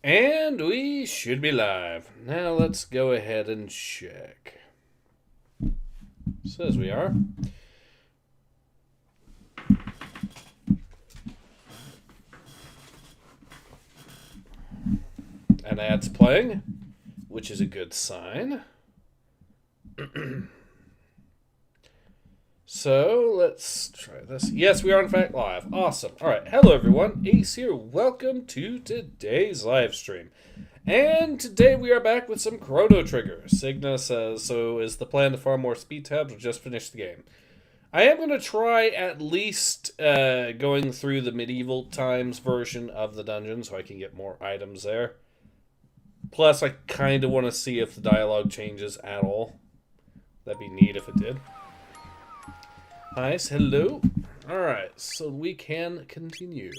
And we should be live. Now let's go ahead and check. Says we are. An ad's playing, which is a good sign. So, let's try this. Yes, we are in fact live. Awesome. Alright, hello everyone. Ace here. Welcome to today's live stream. And today we are back with some Chrono triggers. Signa says, so is the plan to farm more speed tabs or just finish the game? I am going to try at least going through the medieval times version of the dungeon so I can get more items there. Plus, I kind of want to see if the dialogue changes at all. That'd be neat if it did. Nice, hello. Alright, so we can continue.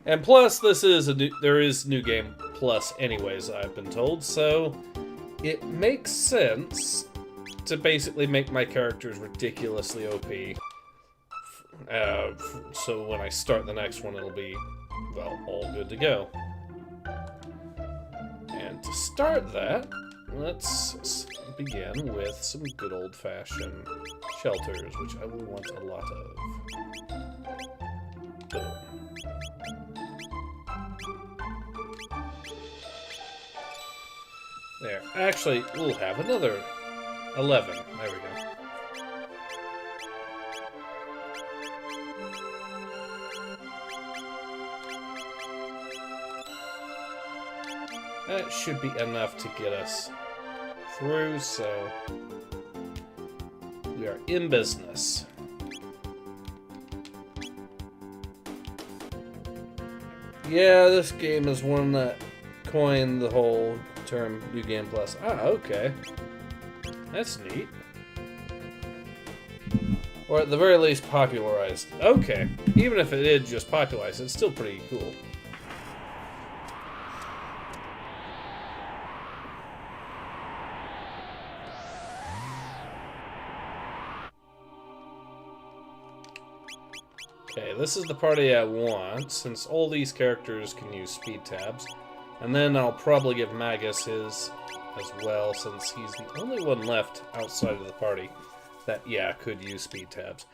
And plus, this is there is New Game Plus anyways, I've been told, so it makes sense to basically make my characters ridiculously OP. So when I start the next one, it'll be, well, all good to go. And to start that, let's begin with some good old-fashioned shelters, which I will want a lot of. Boom. There. Actually, we'll have another 11. There we go. That should be enough to get us through, so we are in business. Yeah, this game is one that coined the whole term New Game Plus. Ah, okay. That's neat. Or at the very least popularized. Okay. Even if it did just popularize, it's still pretty cool. Okay, this is the party I want, since all these characters can use speed tabs. And then I'll probably give Magus his as well, since he's the only one left outside of the party that, yeah, could use speed tabs.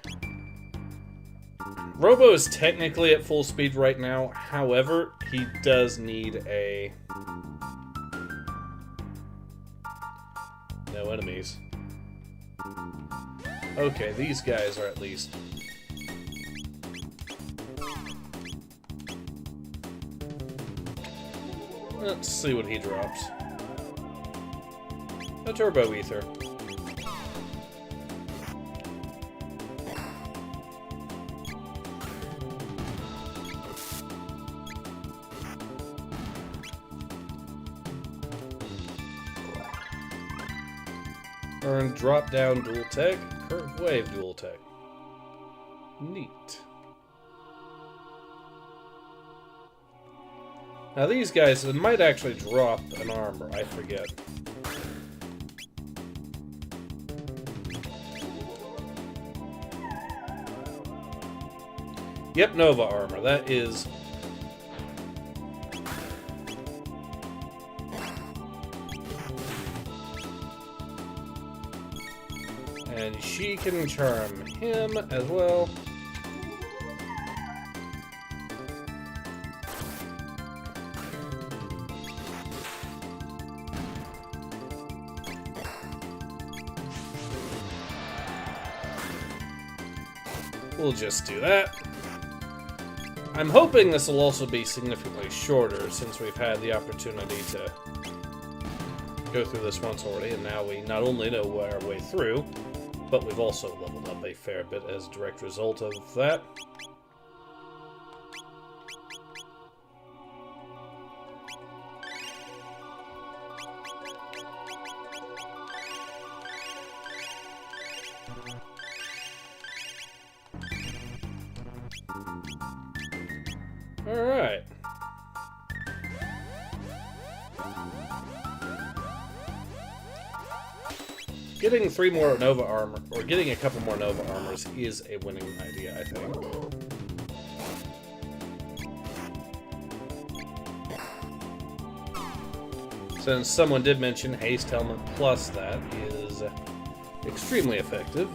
Robo is technically at full speed right now, however, he does need a... No enemies. Okay, these guys are at least... Let's see what he drops. A Turbo Ether. Earn Drop Down Dual Tech, Curve Wave Dual Tech. Neat. Now these guys, it might actually drop an armor, I forget. Yep, Nova armor, that is... And she can charm him as well. We'll just do that. I'm hoping this will also be significantly shorter since we've had the opportunity to go through this once already, and now we not only know our way through, but we've also leveled up a fair bit as a direct result of that. Alright. Getting 3 more Nova armor, or getting a couple more Nova armors is a winning idea, I think. Since someone did mention Haste Helmet Plus, that is extremely effective.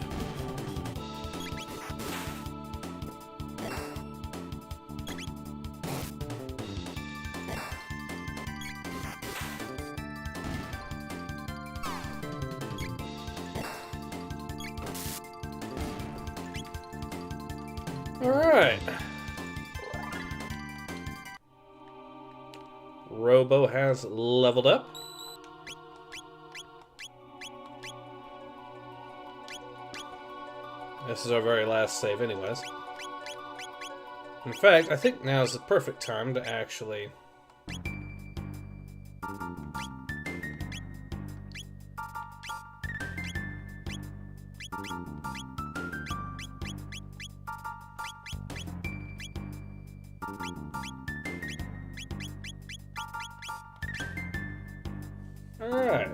Alright. Robo has leveled up. This is our very last save anyways. In fact, I think now is the perfect time to actually... Alright.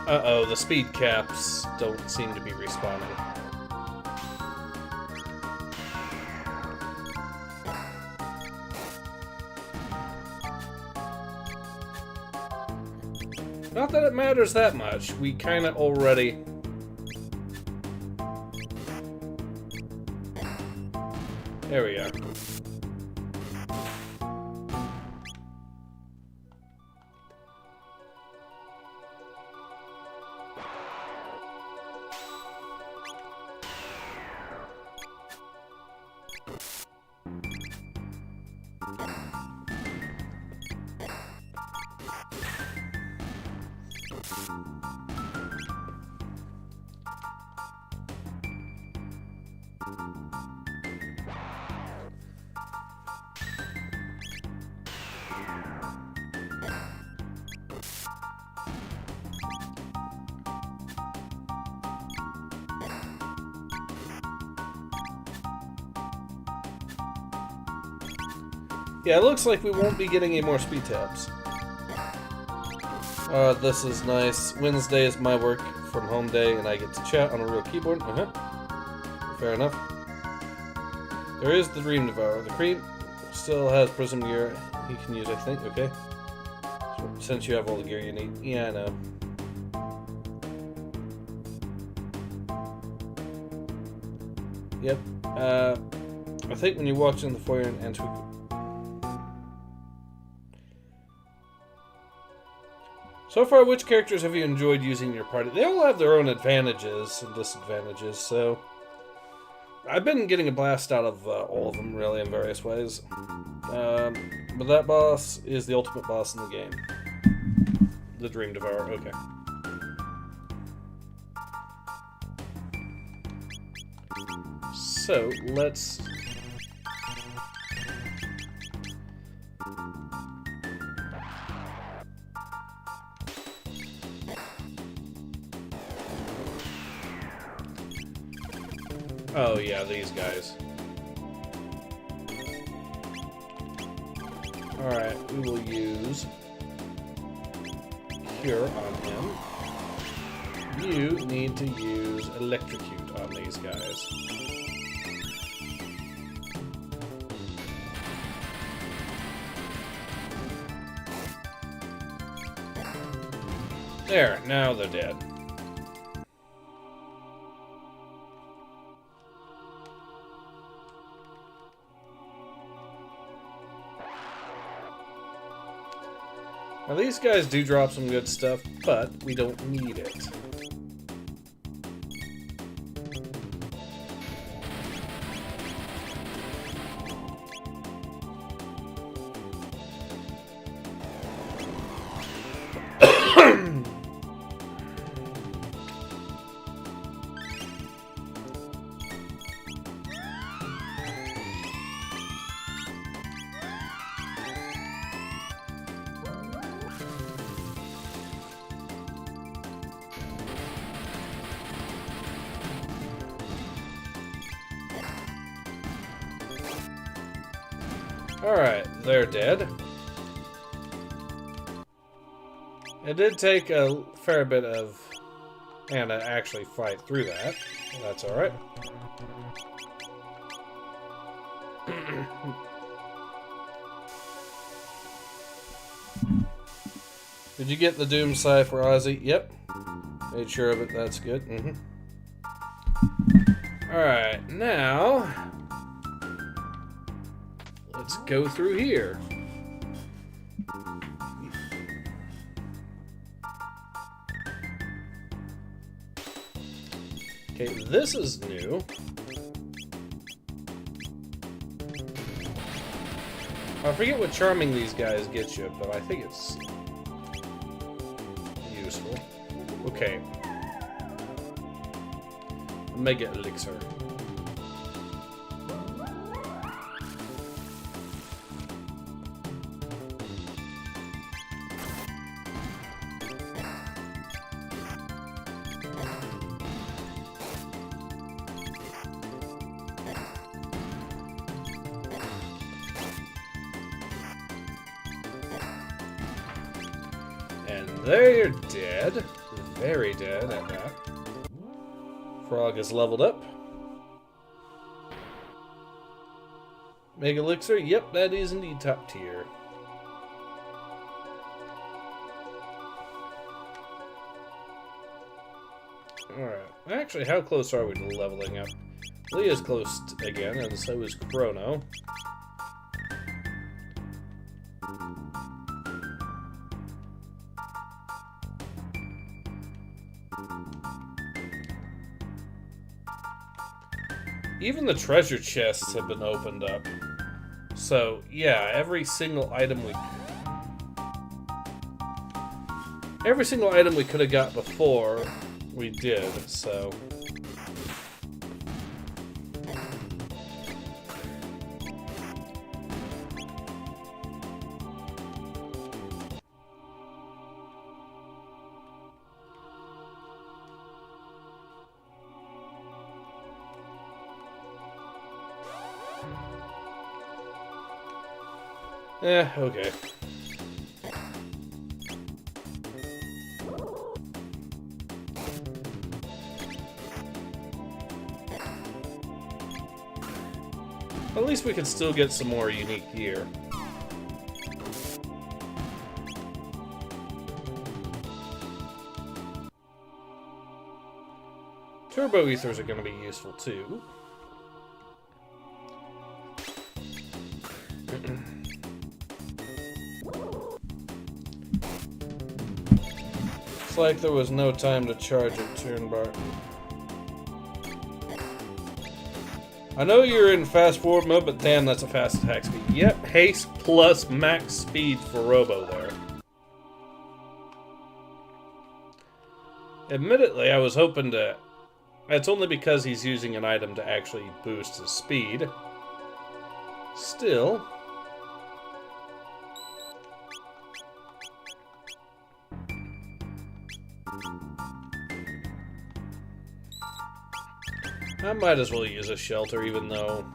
Uh-oh, the speed caps don't seem to be respawning. Not that it matters that much. We kind of already... There we go. Yeah, it looks like we won't be getting any more speed tabs. This is nice. Wednesday is my work from home day, and I get to chat on a real keyboard. Fair enough. There is the Dream Devourer. The Creep still has Prism gear he can use, I think. Okay. Since you have all the gear you need. Yeah, I know. Yep. I think when you're watching the foyer and entry... So far, which characters have you enjoyed using in your party? They all have their own advantages and disadvantages, so... I've been getting a blast out of all of them, really, in various ways. But that boss is the ultimate boss in the game. The Dream Devourer, okay. So, let's... Oh yeah, these guys. Alright, we will use Cure on him. You need to use Electrocute on these guys. There, now they're dead. Now these guys do drop some good stuff, but we don't need it. Alright, they're dead. It did take a fair bit of mana to actually fight through that. That's alright. Did you get the Doom Cipher, Ozzy? Yep. Made sure of it. That's good. Alright, now let's go through here. Okay, this is new. I forget what charming these guys get you, but I think it's useful. Okay. Mega Elixir. And there you're dead. Very dead at that. Frog is leveled up. Mega Elixir, yep, that is indeed top tier. Alright, actually, how close are we to leveling up? Leah's close again, and so is Chrono. Even the treasure chests have been opened up. So, yeah, every single item we could have got before, we did, so... okay. At least we can still get some more unique gear. Turbo ethers are going to be useful too. It's like there was no time to charge it, Turnbar. I know you're in fast forward mode, but damn, that's a fast attack speed. Yep, haste plus max speed for Robo there. Admittedly, I was hoping to... It's only because he's using an item to actually boost his speed. Still... I might as well use a shelter, even though...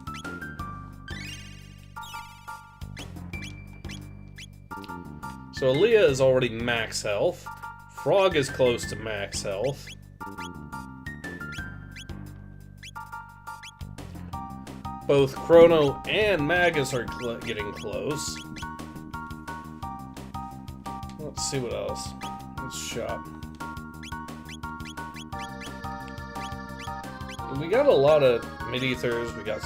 So Aaliyah is already max health. Frog is close to max health. Both Chrono and Magus are getting close. Let's see what else. Let's shop. We got a lot of mid-ethers, we got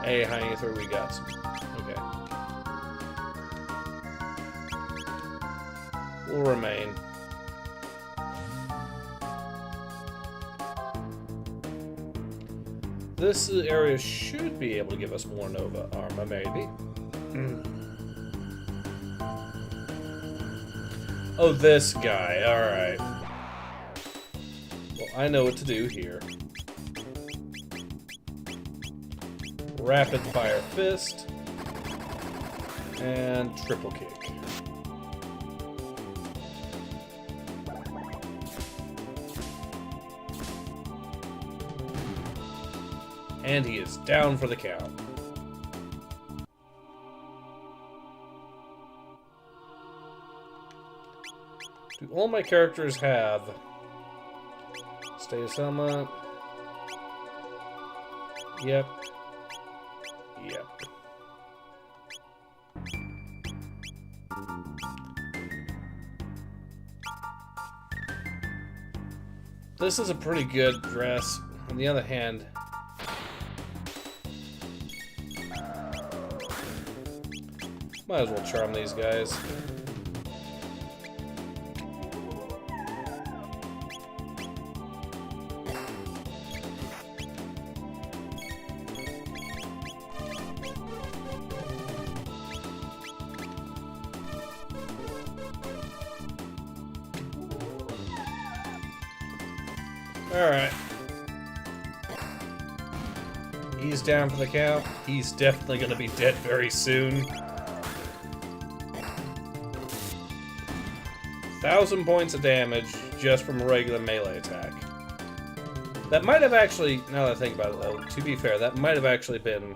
a high ether, we got some, okay. Will remain. This area should be able to give us more Nova armor, maybe. Oh, this guy, alright. Well, I know what to do here. Rapid Fire Fist, and Triple Kick. And he is down for the count. Do all my characters have Stay Selma? Yep. Yep. This is a pretty good dress. On the other hand, might as well charm these guys. Alright. He's down for the count. He's definitely going to be dead very soon. 1,000 points of damage just from a regular melee attack. That might have actually, now that I think about it though, to be fair, that might have actually been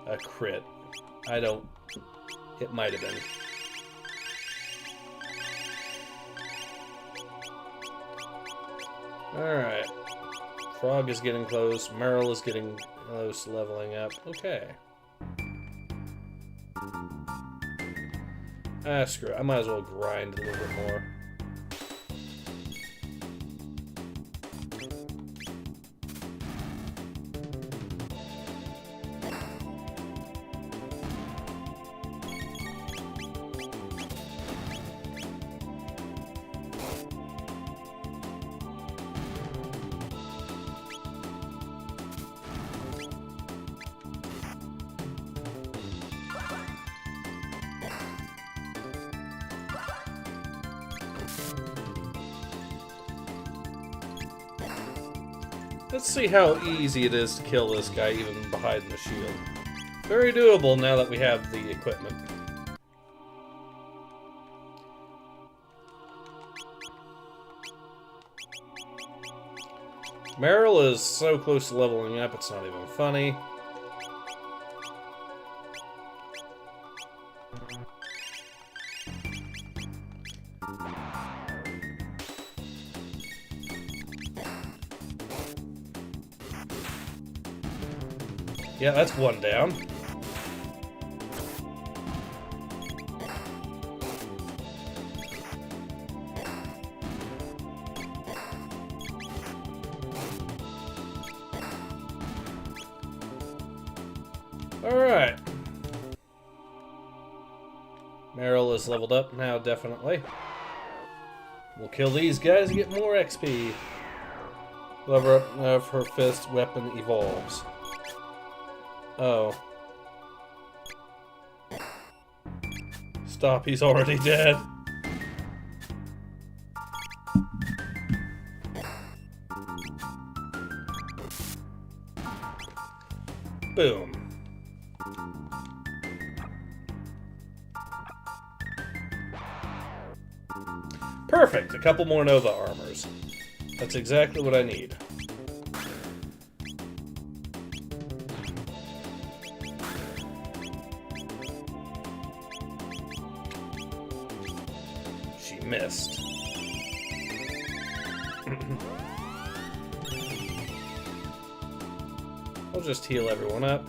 a crit. I don't... It might have been. Alright. Frog is getting close. Merrill is getting close, leveling up. Okay. Ah, screw it. I might as well grind a little bit more. Let's see how easy it is to kill this guy even behind the shield. Very doable now that we have the equipment. Merrill is so close to leveling up, it's not even funny. Yeah, that's one down. Alright. Merrill is leveled up now, definitely. We'll kill these guys and get more XP. Level up if her fist weapon evolves. Oh. Stop, he's already dead. Boom. Perfect, a couple more Nova armors. That's exactly what I need. Missed. I'll just heal everyone up.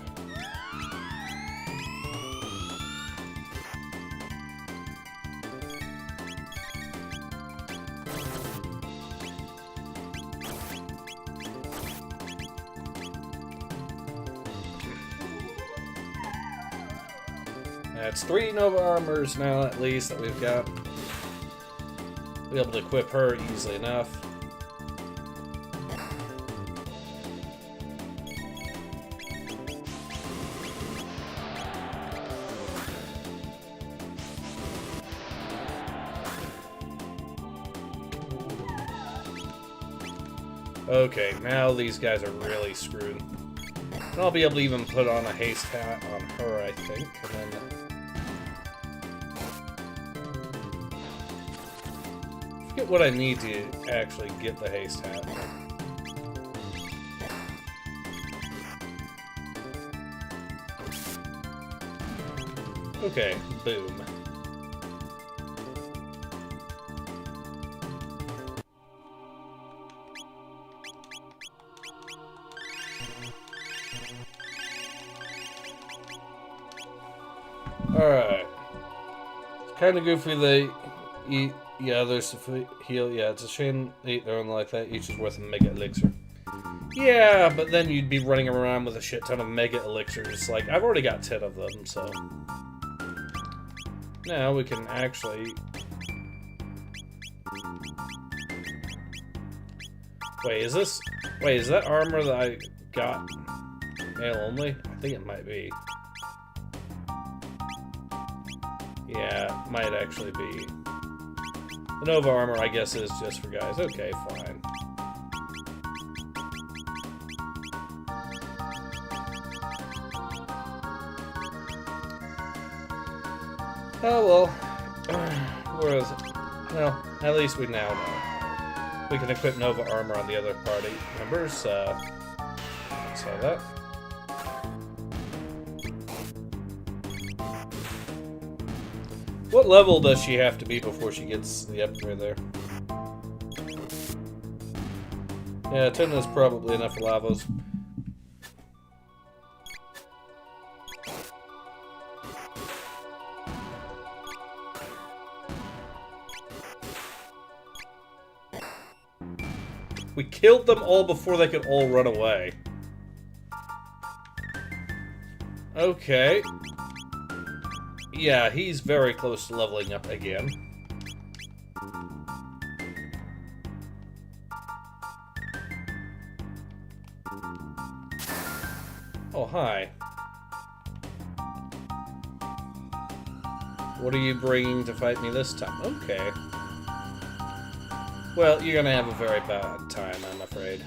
That's 3 Nova armors now, at least, that we've got. Be able to equip her easily enough. Okay, now these guys are really screwed. And I'll be able to even put on a haste hat on her, I think, and then... Get what I need to actually get the haste hat. Okay, boom. Alright. It's kind of goofy they eat the others to heal. Yeah, it's a shame they eat their own like that. Each is worth a mega elixir. Yeah, but then you'd be running around with a shit ton of mega elixirs. Like, I've already got 10 of them, so... Now we can actually... Wait, is this... Wait, is that armor that I got male only? I think it might be. Yeah, it might actually be. The Nova armor, I guess, is just for guys. Okay, fine. Oh, well. Where is it? Well, at least we now know. We can equip Nova armor on the other party members. Saw that. What level does she have to be before she gets the upgrade there? Yeah, 10 is probably enough for Lavos. We killed them all before they could all run away. Okay. Yeah, he's very close to leveling up again. Oh, hi. What are you bringing to fight me this time? Okay. Well, you're gonna have a very bad time, I'm afraid.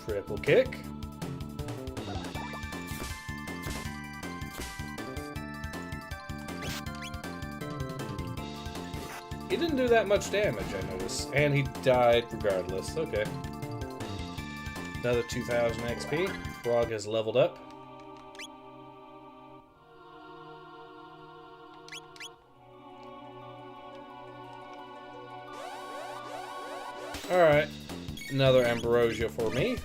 Triple kick. He didn't do that much damage, I noticed. And he died regardless. Okay. Another 2,000 XP. Frog has leveled up. Alright. Another Ambrosia for me.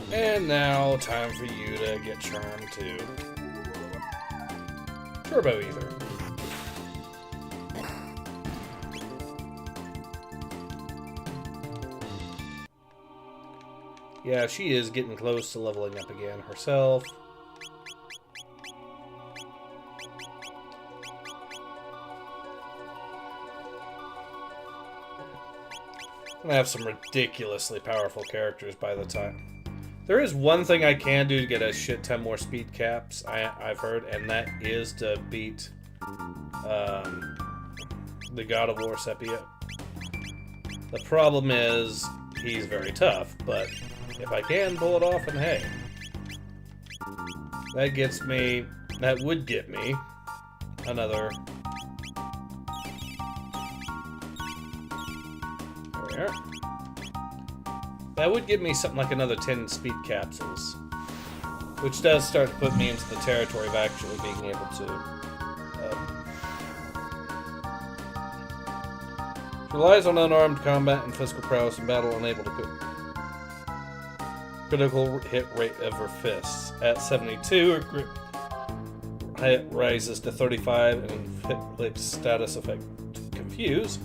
And now, time for you to get charmed too. Turbo Ether. Yeah, she is getting close to leveling up again herself. I'm gonna have some ridiculously powerful characters by the time. There is one thing I can do to get a shit ton more speed caps, I've heard, and that is to beat the God of War Sepia. The problem is, he's very tough, but if I can pull it off, then hey. That would get me another... There. That would give me something like another 10 speed capsules. Which does start to put me into the territory of actually being able to... relies on unarmed combat and physical prowess in battle, unable to put critical hit rate of her fists. At 72, her grip hit rises to 35 and hit rate status effect Confuse.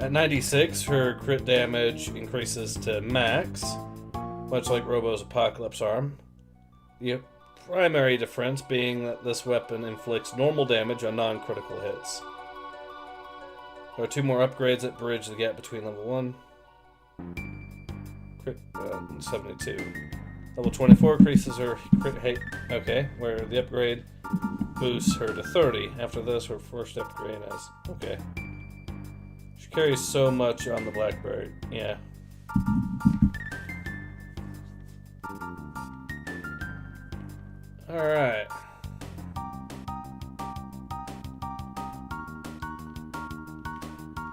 At 96, her crit damage increases to max, much like Robo's Apocalypse Arm. The primary difference being that this weapon inflicts normal damage on non-critical hits. There are 2 more upgrades that bridge the gap between level 1 crit 72. Level 24 increases her crit hit. Okay, where the upgrade boosts her to 30. After this, her first upgrade has... Okay. She carries so much on the Blackberry. Yeah. Alright.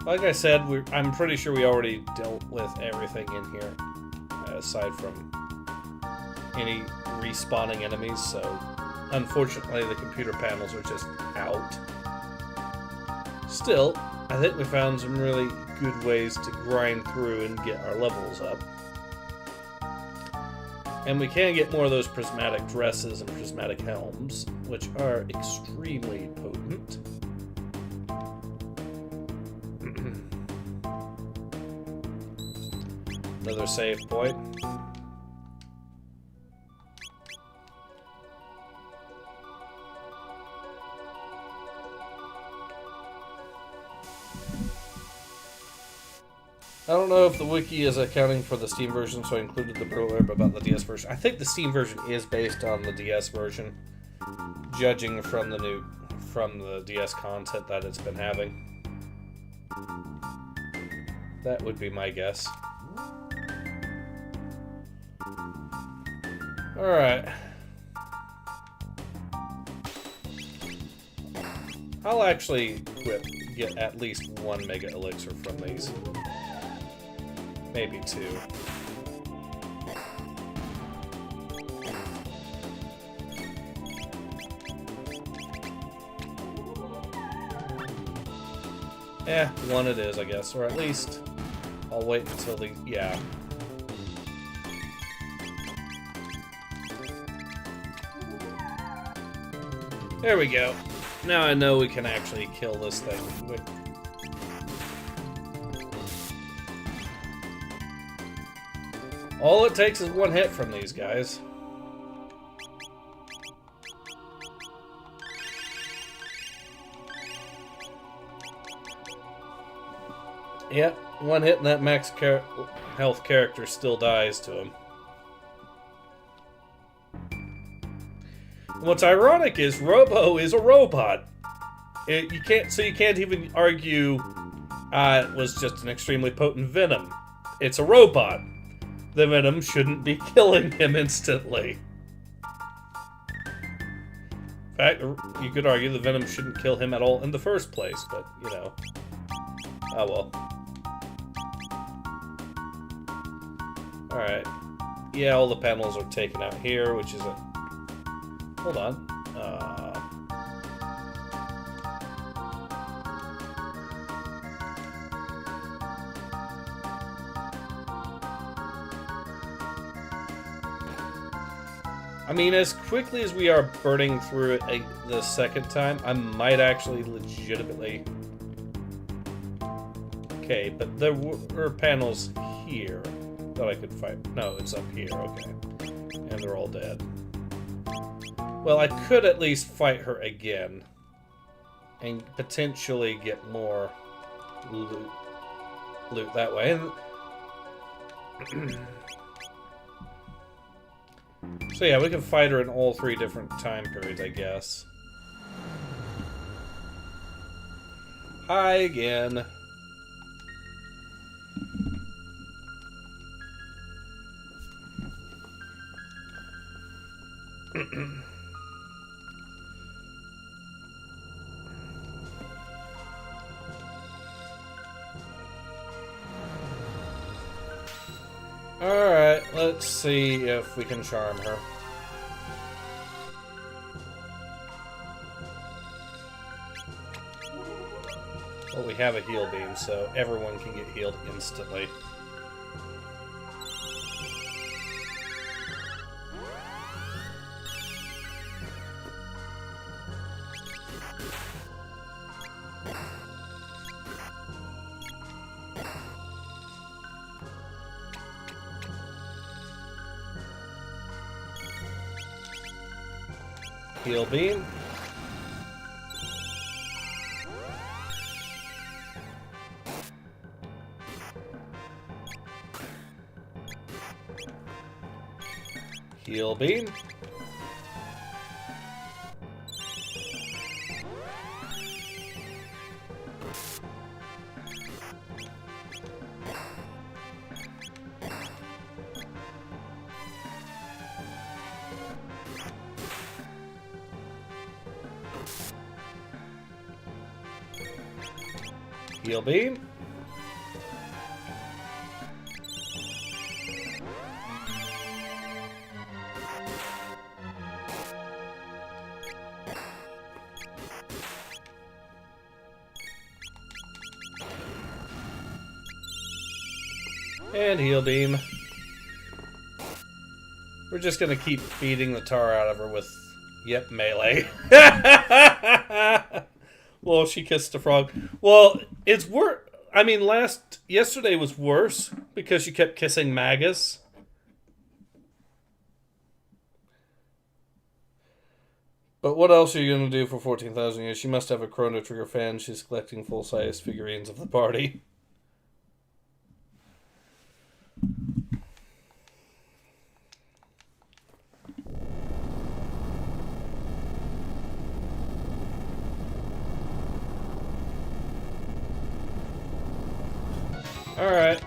Like I said, I'm pretty sure we already dealt with everything in here, aside from any respawning enemies, so unfortunately the computer panels are just out. Still, I think we found some really good ways to grind through and get our levels up. And we can get more of those prismatic dresses and prismatic helms, which are extremely potent. Another save point. I don't know if the wiki is accounting for the Steam version, so I included the blurb about the DS version. I think the Steam version is based on the DS version, judging from the DS content that it's been having. That would be my guess. Alright. I'll actually get at least 1 mega elixir from these. Maybe 2. Eh, 1 it is, I guess. Or at least I'll wait until the... yeah. There we go. Now I know we can actually kill this thing. All it takes is 1 hit from these guys. Yep, 1 hit and that max health character still dies to him. What's ironic is Robo is a robot. You can't even argue it was just an extremely potent venom. It's a robot. The venom shouldn't be killing him instantly. In fact, you could argue the venom shouldn't kill him at all in the first place, but, you know. Oh well. Alright. Yeah, all the panels are taken out here, which is a... Hold on. I mean, as quickly as we are burning through it the second time, I might actually legitimately... Okay, but there were panels here that I could fight. No, it's up here, okay. And they're all dead. Well, I could at least fight her again. And potentially get more loot that way. And so yeah, we can fight her in all 3 different time periods, I guess. Hi again. Alright, let's see if we can charm her. Well, we have a heal beam, so everyone can get healed instantly. Heal beam. Heal beam. Heal beam. And heal beam. We're just gonna keep beating the tar out of her with, yep, melee. Well, she kissed a frog. Well, it's worse. I mean, yesterday was worse because she kept kissing Magus. But what else are you gonna do for 14,000 years? She must have a Chrono Trigger fan. She's collecting full-size figurines of the party. Alright.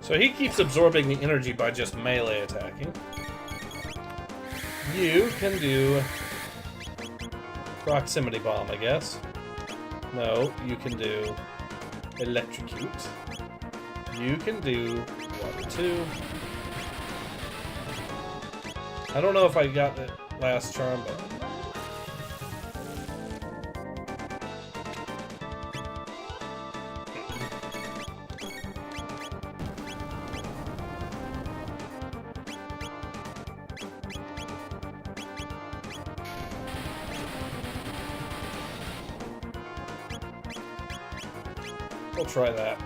So he keeps absorbing the energy by just melee attacking. You can do proximity bomb, I guess. No, you can do electrocute. You can do 1, 2. I don't know if I got the last charm, but... We'll try that.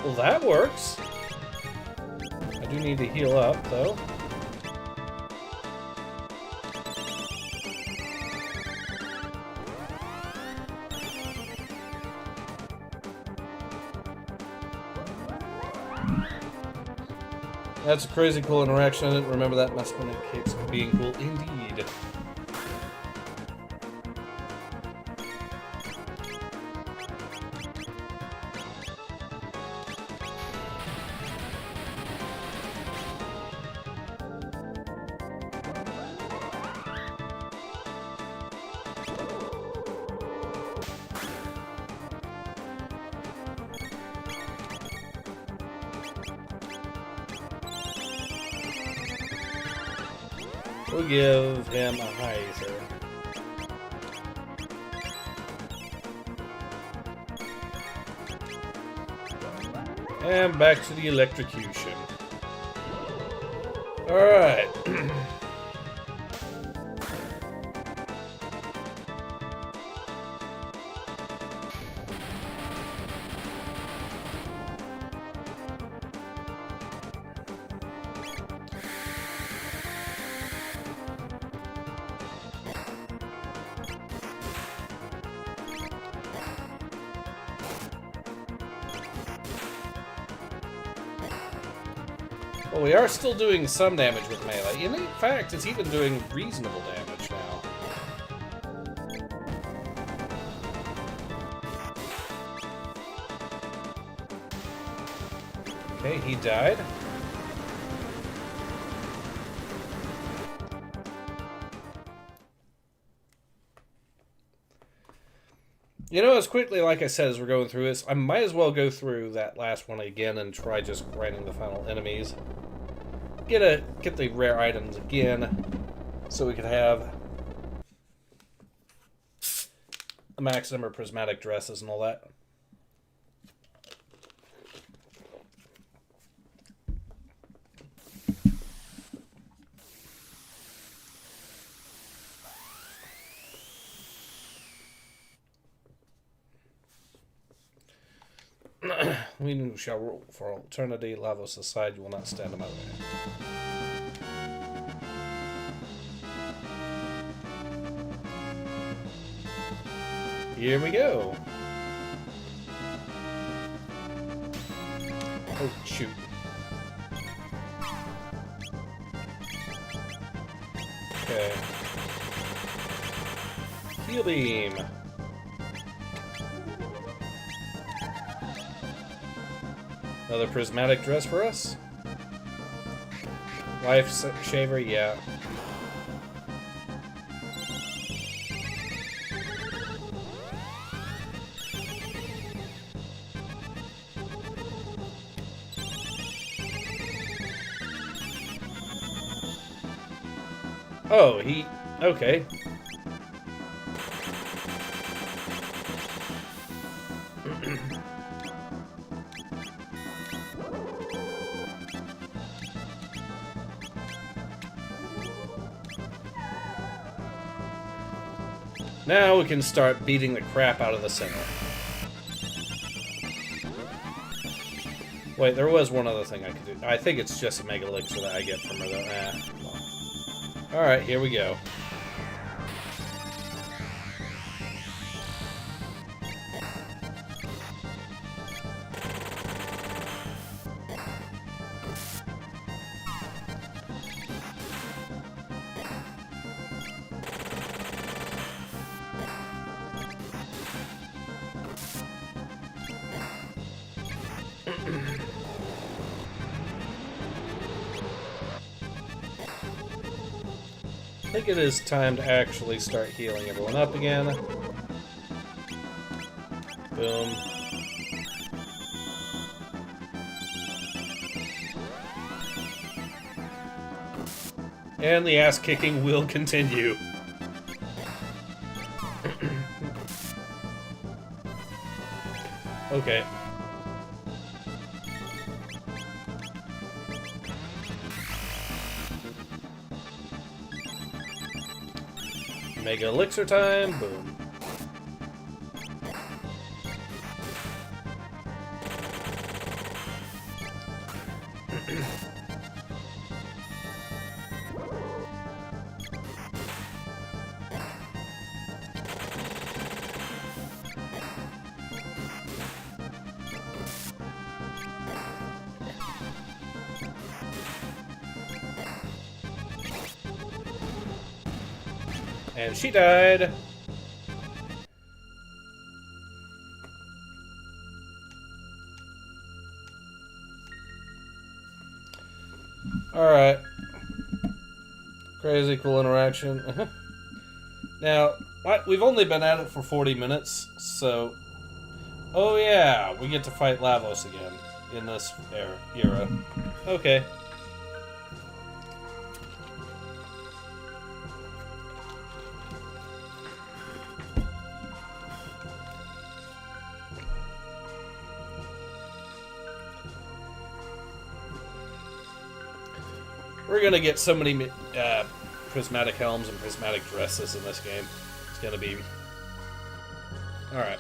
Well, that works. I do need to heal up, though. That's a crazy cool interaction. I didn't remember that must have indicates being cool indeed. We'll give him a hyzer. And back to the electrocution. Alright. Well, we are still doing some damage with melee. In fact, it's even doing reasonable damage now. Okay, he died. You know, as quickly, like I said, as we're going through this, I might as well go through that last one again and try just grinding the final enemies. Get the rare items again, so we could have a max number of prismatic dresses and all that. We shall rule for eternity. Lavos aside, you will not stand in my way. Here we go. Oh, shoot. Okay. Heal beam. Another prismatic dress for us. Life shaver, yeah. Oh, he... okay. Now we can start beating the crap out of the center. Wait, there was one other thing I could do. I think it's just a Mega Elixir that I get from her, though. Alright, here we go. I think it is time to actually start healing everyone up again. Boom. And the ass kicking will continue. Okay. Mega Elixir time, boom. And she died. Alright. Crazy cool interaction. Now, we've only been at it for 40 minutes, so... Oh yeah, we get to fight Lavos again in this era. Okay. We're gonna get so many prismatic helms and prismatic dresses in this game. It's gonna be... Alright.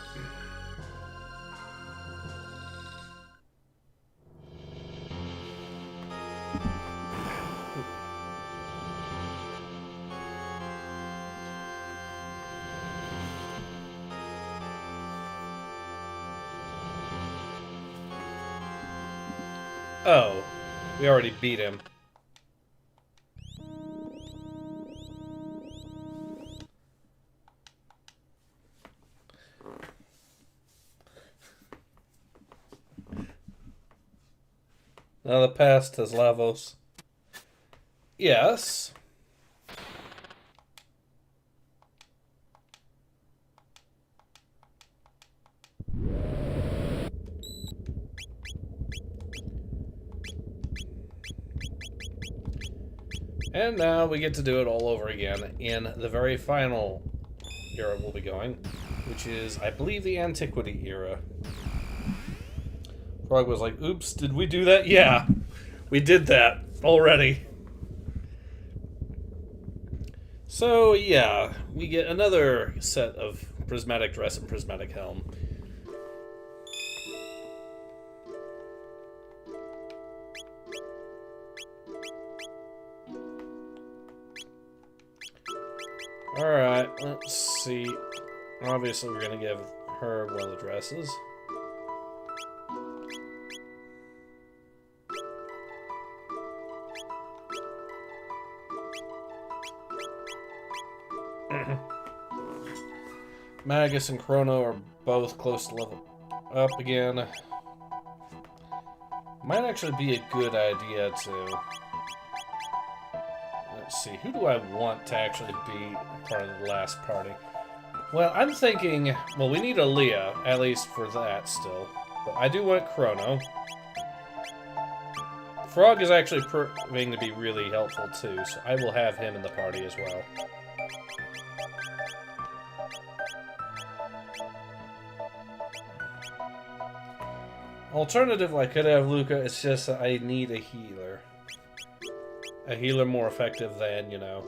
Oh, we already beat him. Now the past has Lavos. Yes. And now we get to do it all over again in the very final era we'll be going, which is, I believe, the Antiquity era. Frog was like, oops, did we do that? Yeah, we did that already. So, yeah, we get another set of prismatic dress and prismatic helm. Alright, let's see. Obviously, we're going to give her one of the dresses. Magus and Chrono are both close to level up again. Might actually be a good idea to... Let's see, who do I want to actually be part of the last party? Well, I'm thinking... Well, we need Aaliyah, at least for that still. But I do want Chrono. Frog is actually proving to be really helpful too, so I will have him in the party as well. Alternative, I could have Luca, it's just that I need a healer. A healer more effective than, you know,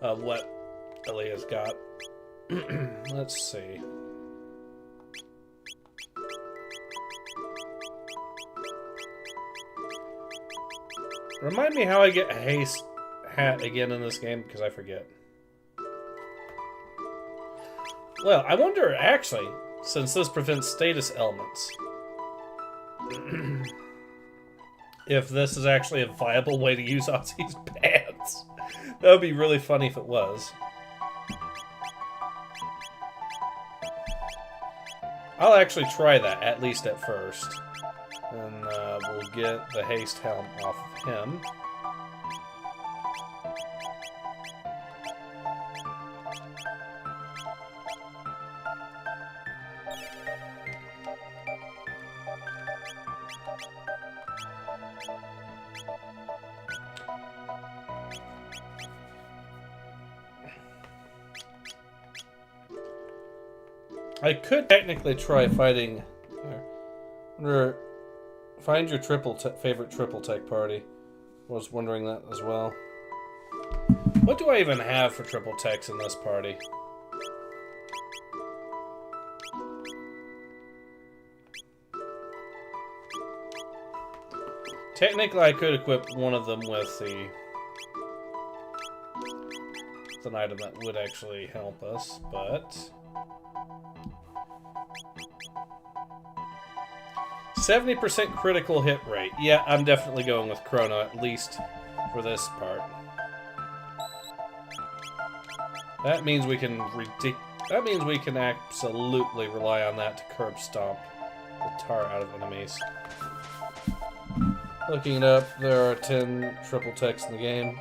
what Aaliyah's got. Let's see. Remind me how I get a haste hat again in this game, because I forget. Well, I wonder, actually, since this prevents status elements, if this is actually a viable way to use Ozzy's pants. That would be really funny if it was. I'll actually try that, at least at first. And we'll get the haste helm off of him. I could technically try fighting... Find your favorite triple tech party. I was wondering that as well. What do I even have for triple techs in this party? Technically, I could equip one of them with an item that would actually help us, but... 70% critical hit rate. Yeah, I'm definitely going with Chrono, at least for this part. That means we can absolutely rely on that to curb stomp the tar out of enemies. Looking it up, there are 10 triple techs in the game.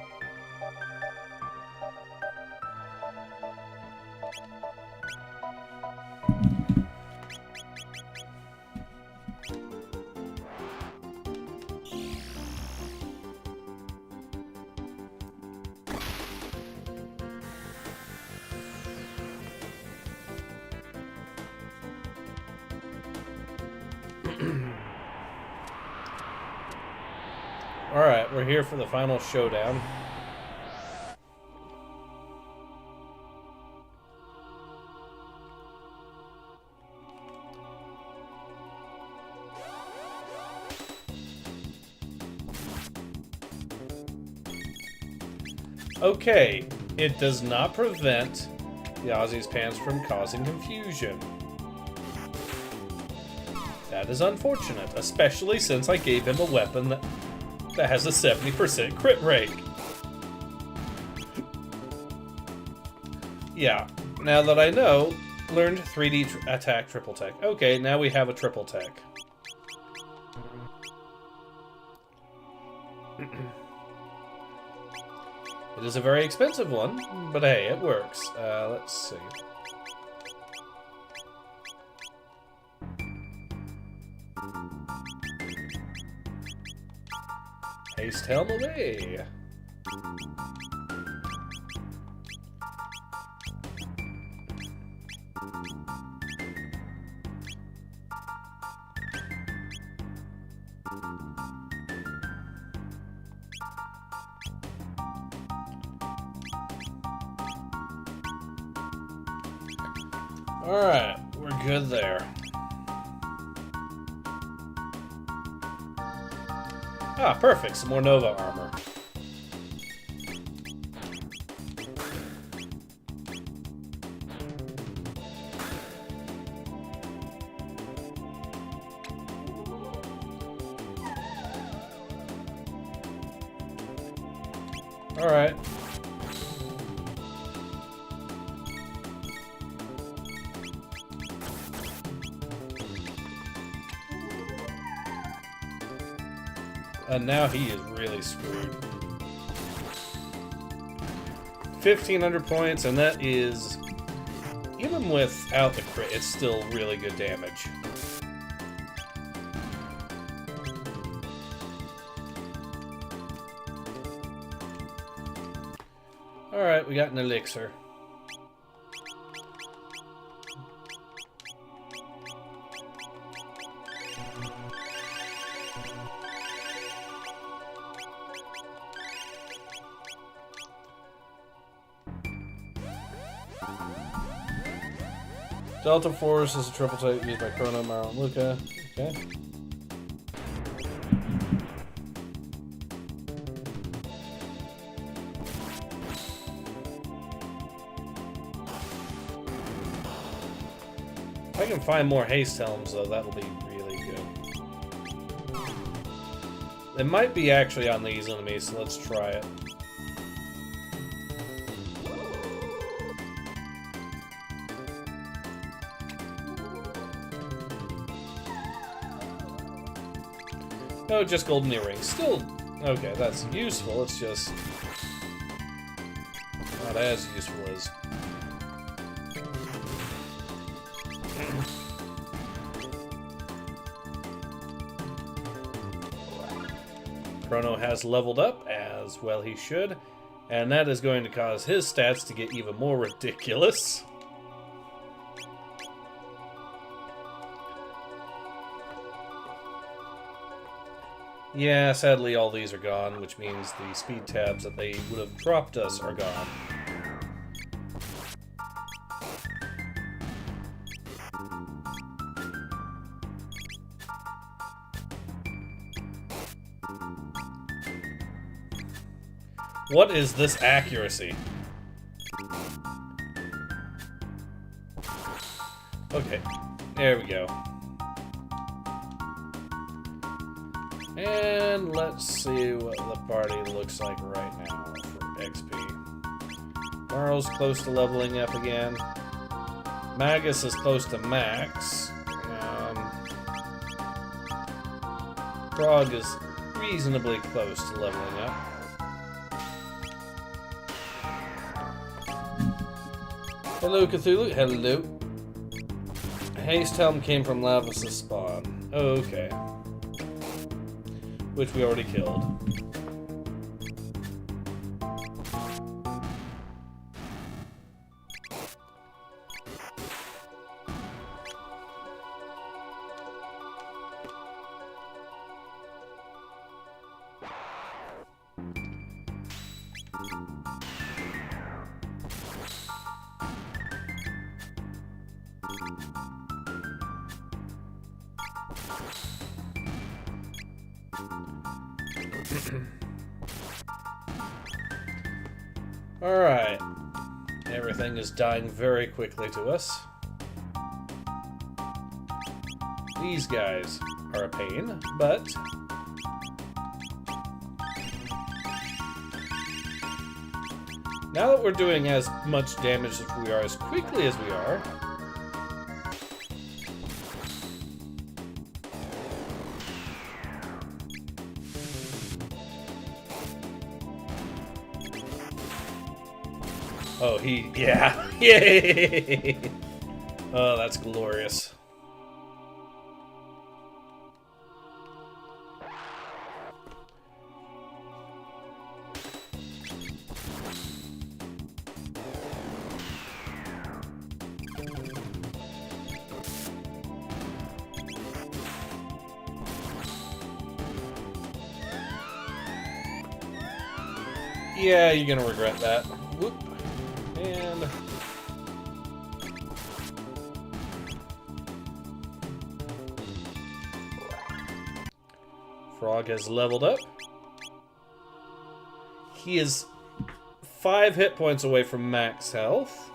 Alright, we're here for the final showdown. Okay, it does not prevent the Ozzy's pants from causing confusion. That is unfortunate, especially since I gave him a weapon that has a 70% crit rate. Yeah, now that I know, learned 3D attack triple tech. Okay, now we have a triple tech. It is a very expensive one, but hey, it works. Let's see. Haste helm away! Alright, we're good there. Ah, perfect. Some more Nova armor. Alright. And now he is really screwed. 1,500 points, and that is, even without the crit, it's still really good damage. Alright, we got an elixir. Delta Force is a triple type used by Chrono, Maro, and Luca. Okay. If I can find more haste helms, though, that'll be really good. It might be actually on these enemies, so let's try it. Oh, just golden earrings. Still, okay, that's useful. It's just not as useful as... Chrono has leveled up, as well he should, and that is going to cause his stats to get even more ridiculous. Yeah, sadly all these are gone, which means the speed tabs that they would have dropped us are gone. What is this accuracy? Okay, there we go. And let's see what the party looks like right now for XP. Marl's close to leveling up again. Magus is close to max. Frog is reasonably close to leveling up. Hello, Cthulhu. Hello. Haste Helm came from Lavas' spawn. Okay. Which we already killed. Alright. Everything is dying very quickly to us. These guys are a pain, but... now that we're doing as much damage as we are, as quickly as we are... oh, yeah. Yay! Oh, that's glorious. Yeah, you're gonna regret that. Whoop. And... Frog has leveled up. He is 5 hit points away from max health.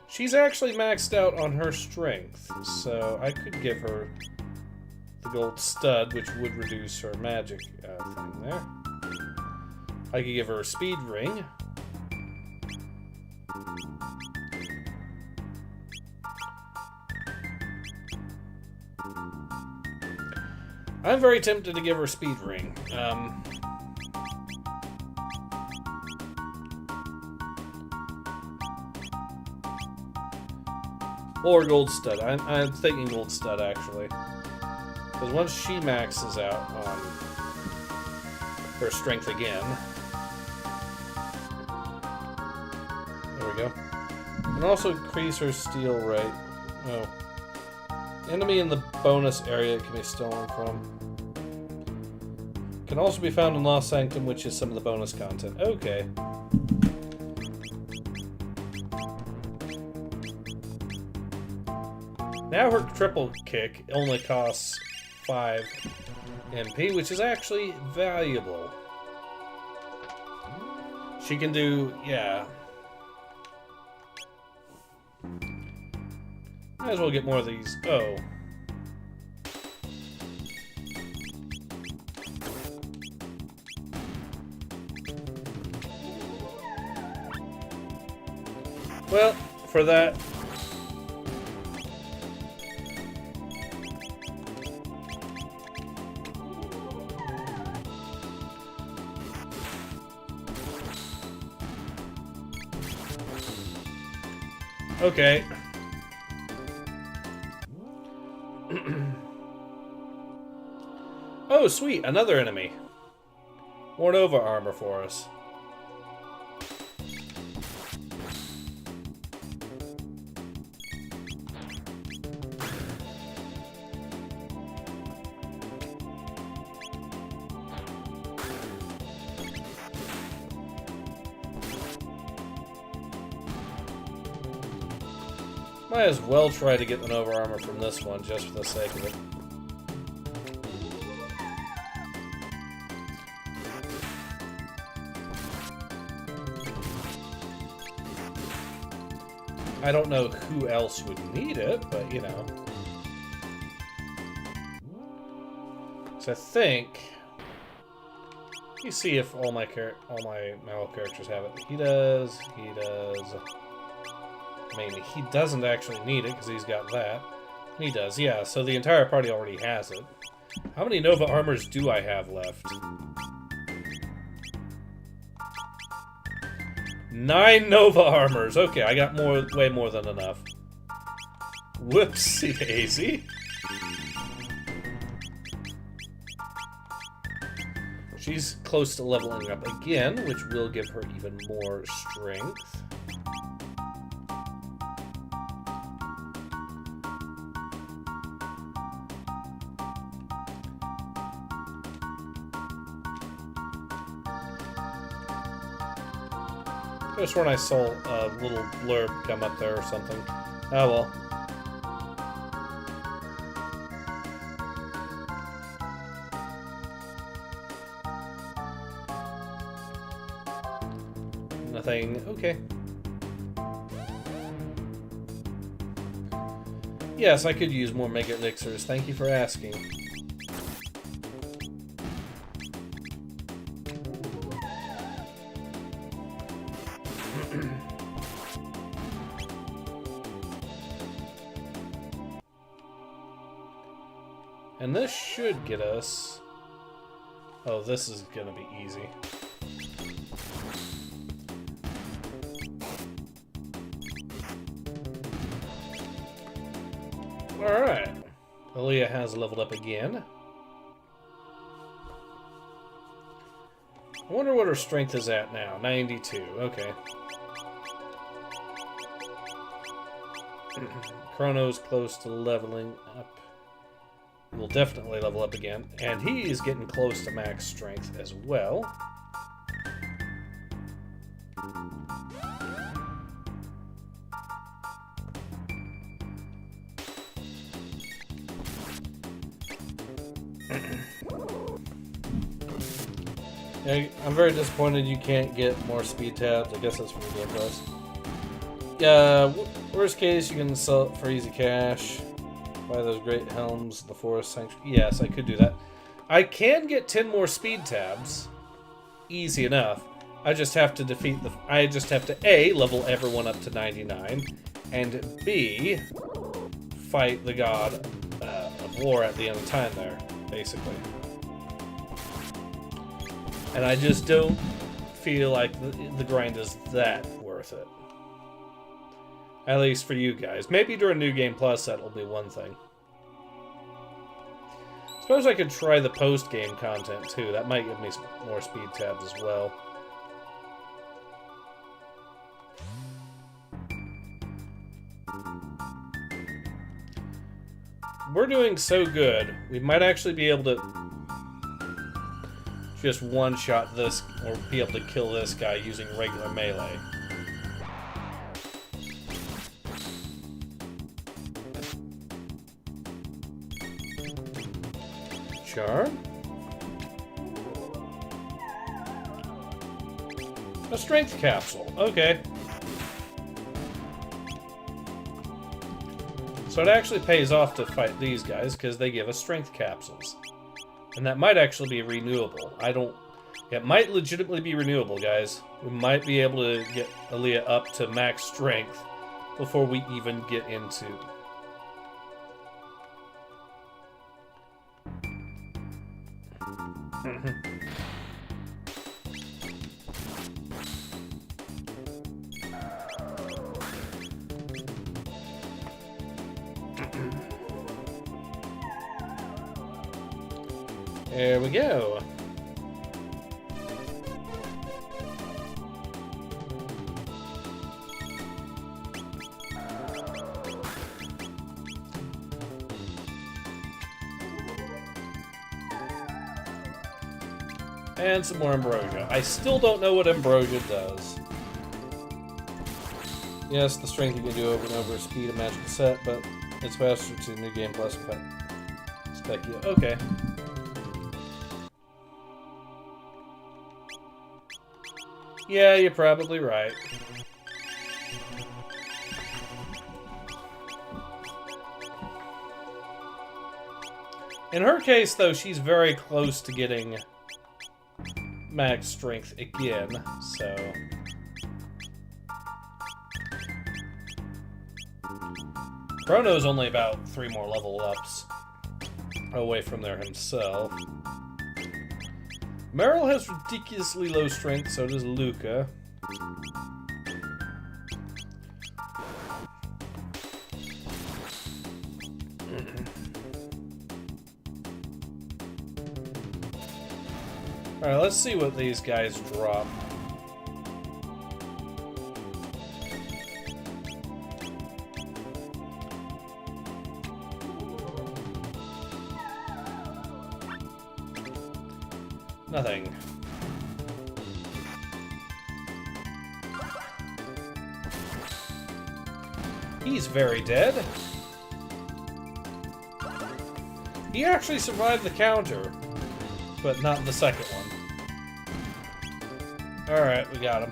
She's actually maxed out on her strength, so I could give her the gold stud, which would reduce her magic thing there. I could give her a speed ring. I'm very tempted to give her a speed ring. Or gold stud. I'm thinking gold stud, actually. Because once she maxes out on her strength again... There we go. And also increase her steel rate. Oh. Enemy in the bonus area can be stolen from. Can also be found in Lost Sanctum, which is some of the bonus content. Okay. Now her triple kick only costs 5 MP, which is actually valuable. She can do, yeah. Might as well get more of these. Oh. Well, for that... Okay. Oh, sweet. Another enemy. More Nova armor for us. Might as well try to get the Nova armor from this one, just for the sake of it. I don't know who else would need it, but you know. So I think... You see if all my male characters have it. He does. He does. I mean, he doesn't actually need it because he's got that. He does, yeah. So the entire party already has it. How many Nova armors do I have left? 9 Nova armors. Okay, I got way more than enough. Whoopsie daisy. She's close to leveling up again, which will give her even more strength. I just sworn I saw a little blurb come up there or something. Oh well. Nothing. Okay. Yes, I could use more Mega Elixirs. Thank you for asking. And this should get us... Oh, this is gonna be easy. Alright. Aaliyah has leveled up again. I wonder what her strength is at now. 92. Okay. Chrono's close to leveling up. Will definitely level up again. And he is getting close to max strength as well. I'm very disappointed you can't get more speed tabs. I guess that's from the Game Plus. Yeah, worst case, you can sell it for easy cash. Buy those great helms, the forest sanctuary. Yes, I could do that. I can get 10 more speed tabs. Easy enough. I just have to defeat the... I just have to A, level everyone up to 99, and B, fight the god of war at the end of time there, basically. And I just don't feel like the grind is that worth it. At least for you guys. Maybe during New Game Plus that'll be one thing. Suppose I could try the post-game content too. That might give me some more speed tabs as well. We're doing so good, we might actually be able to just one-shot this, or be able to kill this guy using regular melee. Charm? A strength capsule. Okay. So it actually pays off to fight these guys because they give us strength capsules. And that might actually be renewable. I don't... It might legitimately be renewable, guys. We might be able to get Aaliyah up to max strength before we even get into... There we go. And some more ambrosia. I still don't know what ambrosia does. Yes, the strength you can do over and over, speed and magical set, but it's faster to New Game Plus effect. Specula. Okay. Yeah, you're probably right. In her case, though, she's very close to getting max strength again, so... Chrono's only about 3 more level ups away from there himself. Meryl has ridiculously low strength, so does Luca. Alright, let's see what these guys drop. Nothing. He's very dead. He actually survived the counter, but not the second one. Alright, we got him.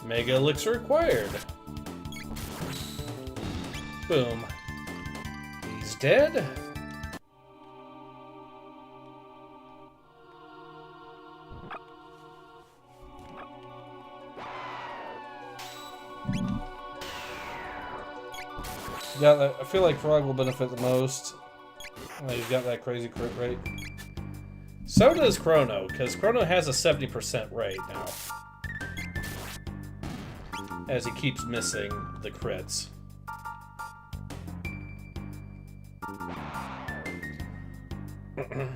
Mega elixir acquired. Boom. He's dead. Got that. I feel like Frog will benefit the most. He's got that crazy crit rate. So does Chrono, because Chrono has a 70% rate now. As he keeps missing the crits. Well,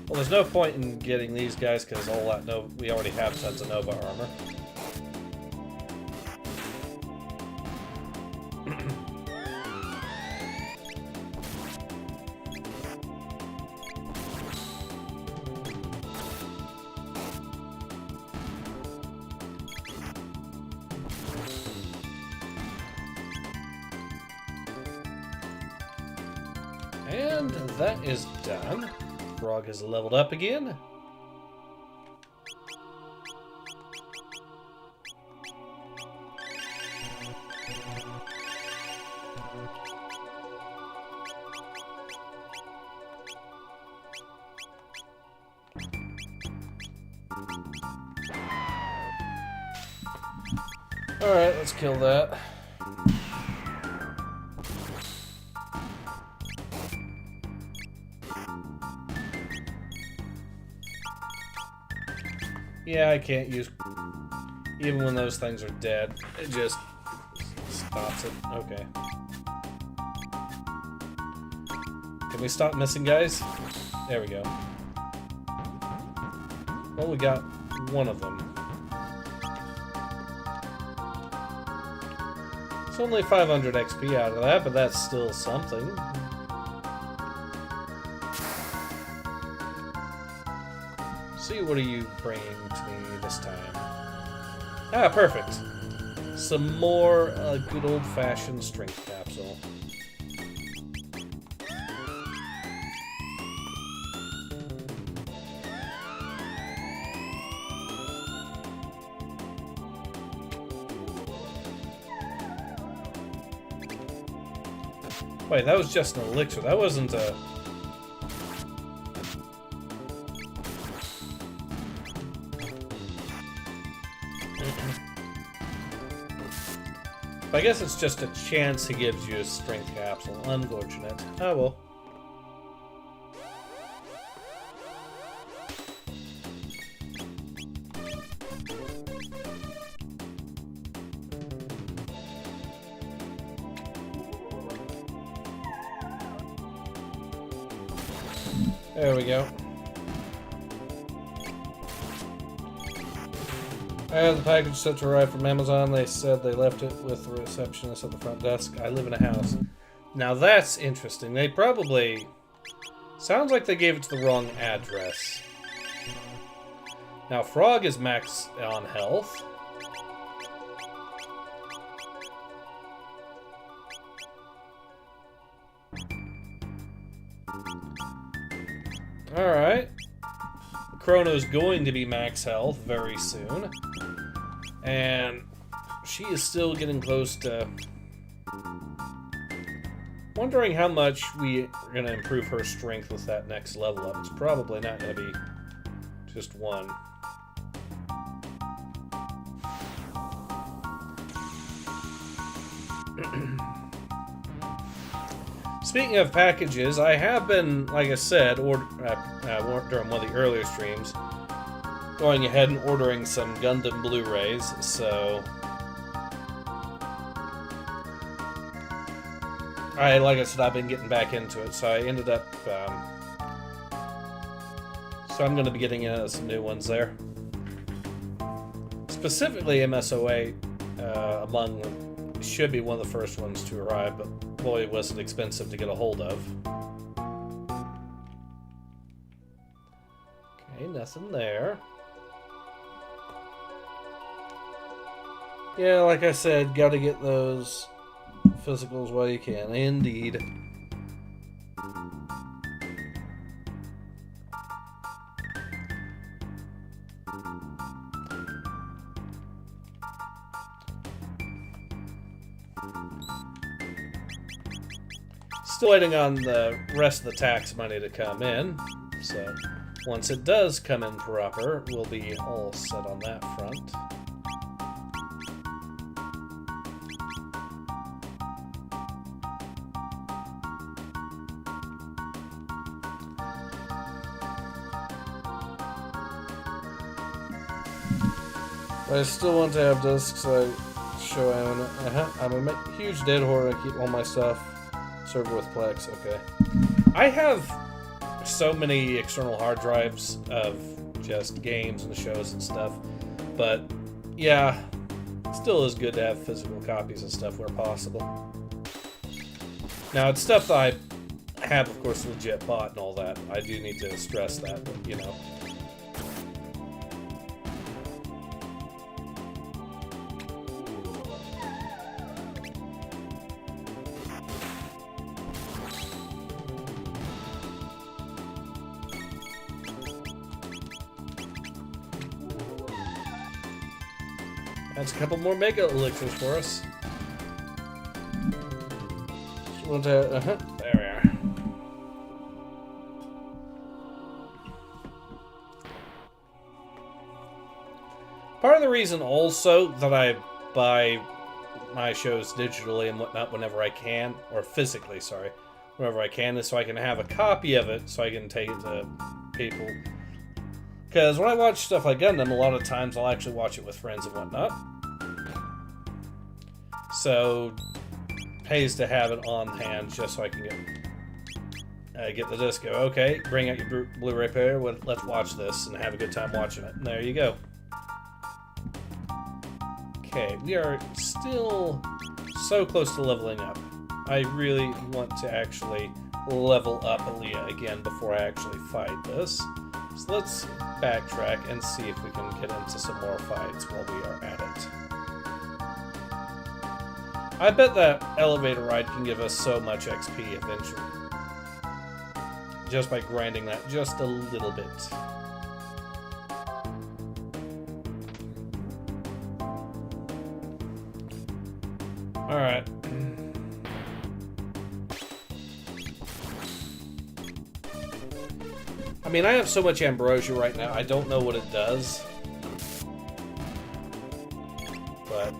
there's no point in getting these guys because all that we already have tons of Nova armor. And that is done. Frog has leveled up again. Alright, let's kill that. Yeah, I can't use... Even when those things are dead, it just stops it. Okay. Can we stop missing guys? There we go. Well, we got one of them. It's only 500 XP out of that, but that's still something. See, what are you bringing to me this time? Ah, perfect. Some more good old-fashioned strength capsule. Wait, that was just an elixir. That wasn't a... I guess it's just a chance he gives you a strength capsule. Unfortunate. Oh well. There we go. I had the package set to arrive from Amazon. They said they left it with the receptionist at the front desk. I live in a house. Now that's interesting. They probably... Sounds like they gave it to the wrong address. Now Frog is max on health. Alright. Chrono's going to be max health very soon. And she is still getting close to... Wondering how much we are going to improve her strength with that next level up. It's probably not going to be just one. Speaking of packages, I have been, like I said, during one of the earlier streams, going ahead and ordering some Gundam Blu-rays, so... like I said, I've been getting back into it, so I ended up... so I'm going to be getting some new ones there. Specifically, MSO8 should be one of the first ones to arrive, but boy, was it expensive to get a hold of. Okay, nothing there. Yeah, like I said, gotta get those physicals while you can. Indeed. Still waiting on the rest of the tax money to come in, so once it does come in proper, we'll be all set on that front. But I still want to have discs so I show I'm a huge dead hoarder. I keep all my stuff. Server with Plex, okay. I have so many external hard drives of just games and shows and stuff, but yeah, it still is good to have physical copies and stuff where possible. Now, it's stuff that I have, of course, legit bought and all that. I do need to stress that, but you know. That's a couple more mega elixirs for us. There we are. Part of the reason also that I buy my shows digitally and whatnot whenever I can, or physically, sorry, whenever I can, is so I can have a copy of it so I can take it to people. Because when I watch stuff like Gundam, a lot of times I'll actually watch it with friends and whatnot. So, pays to have it on hand just so I can get the disc. Go, okay, bring out your Blu-ray player, let's watch this and have a good time watching it. And there you go. Okay, we are still so close to leveling up. I really want to actually level up Aaliyah again before I actually fight this. So let's backtrack and see if we can get into some more fights while we are at it. I bet that elevator ride can give us so much XP eventually. Just by grinding that just a little bit. Alright. I mean, I have so much ambrosia right now, I don't know what it does. But...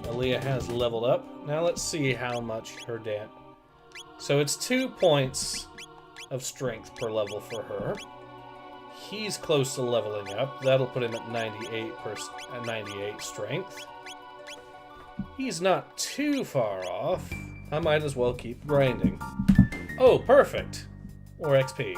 Aaliyah has leveled up. Now let's see how much her damage. So it's 2 points of strength per level for her. He's close to leveling up. That'll put him at 98 strength. He's not too far off. I might as well keep grinding. Oh, perfect. More XP.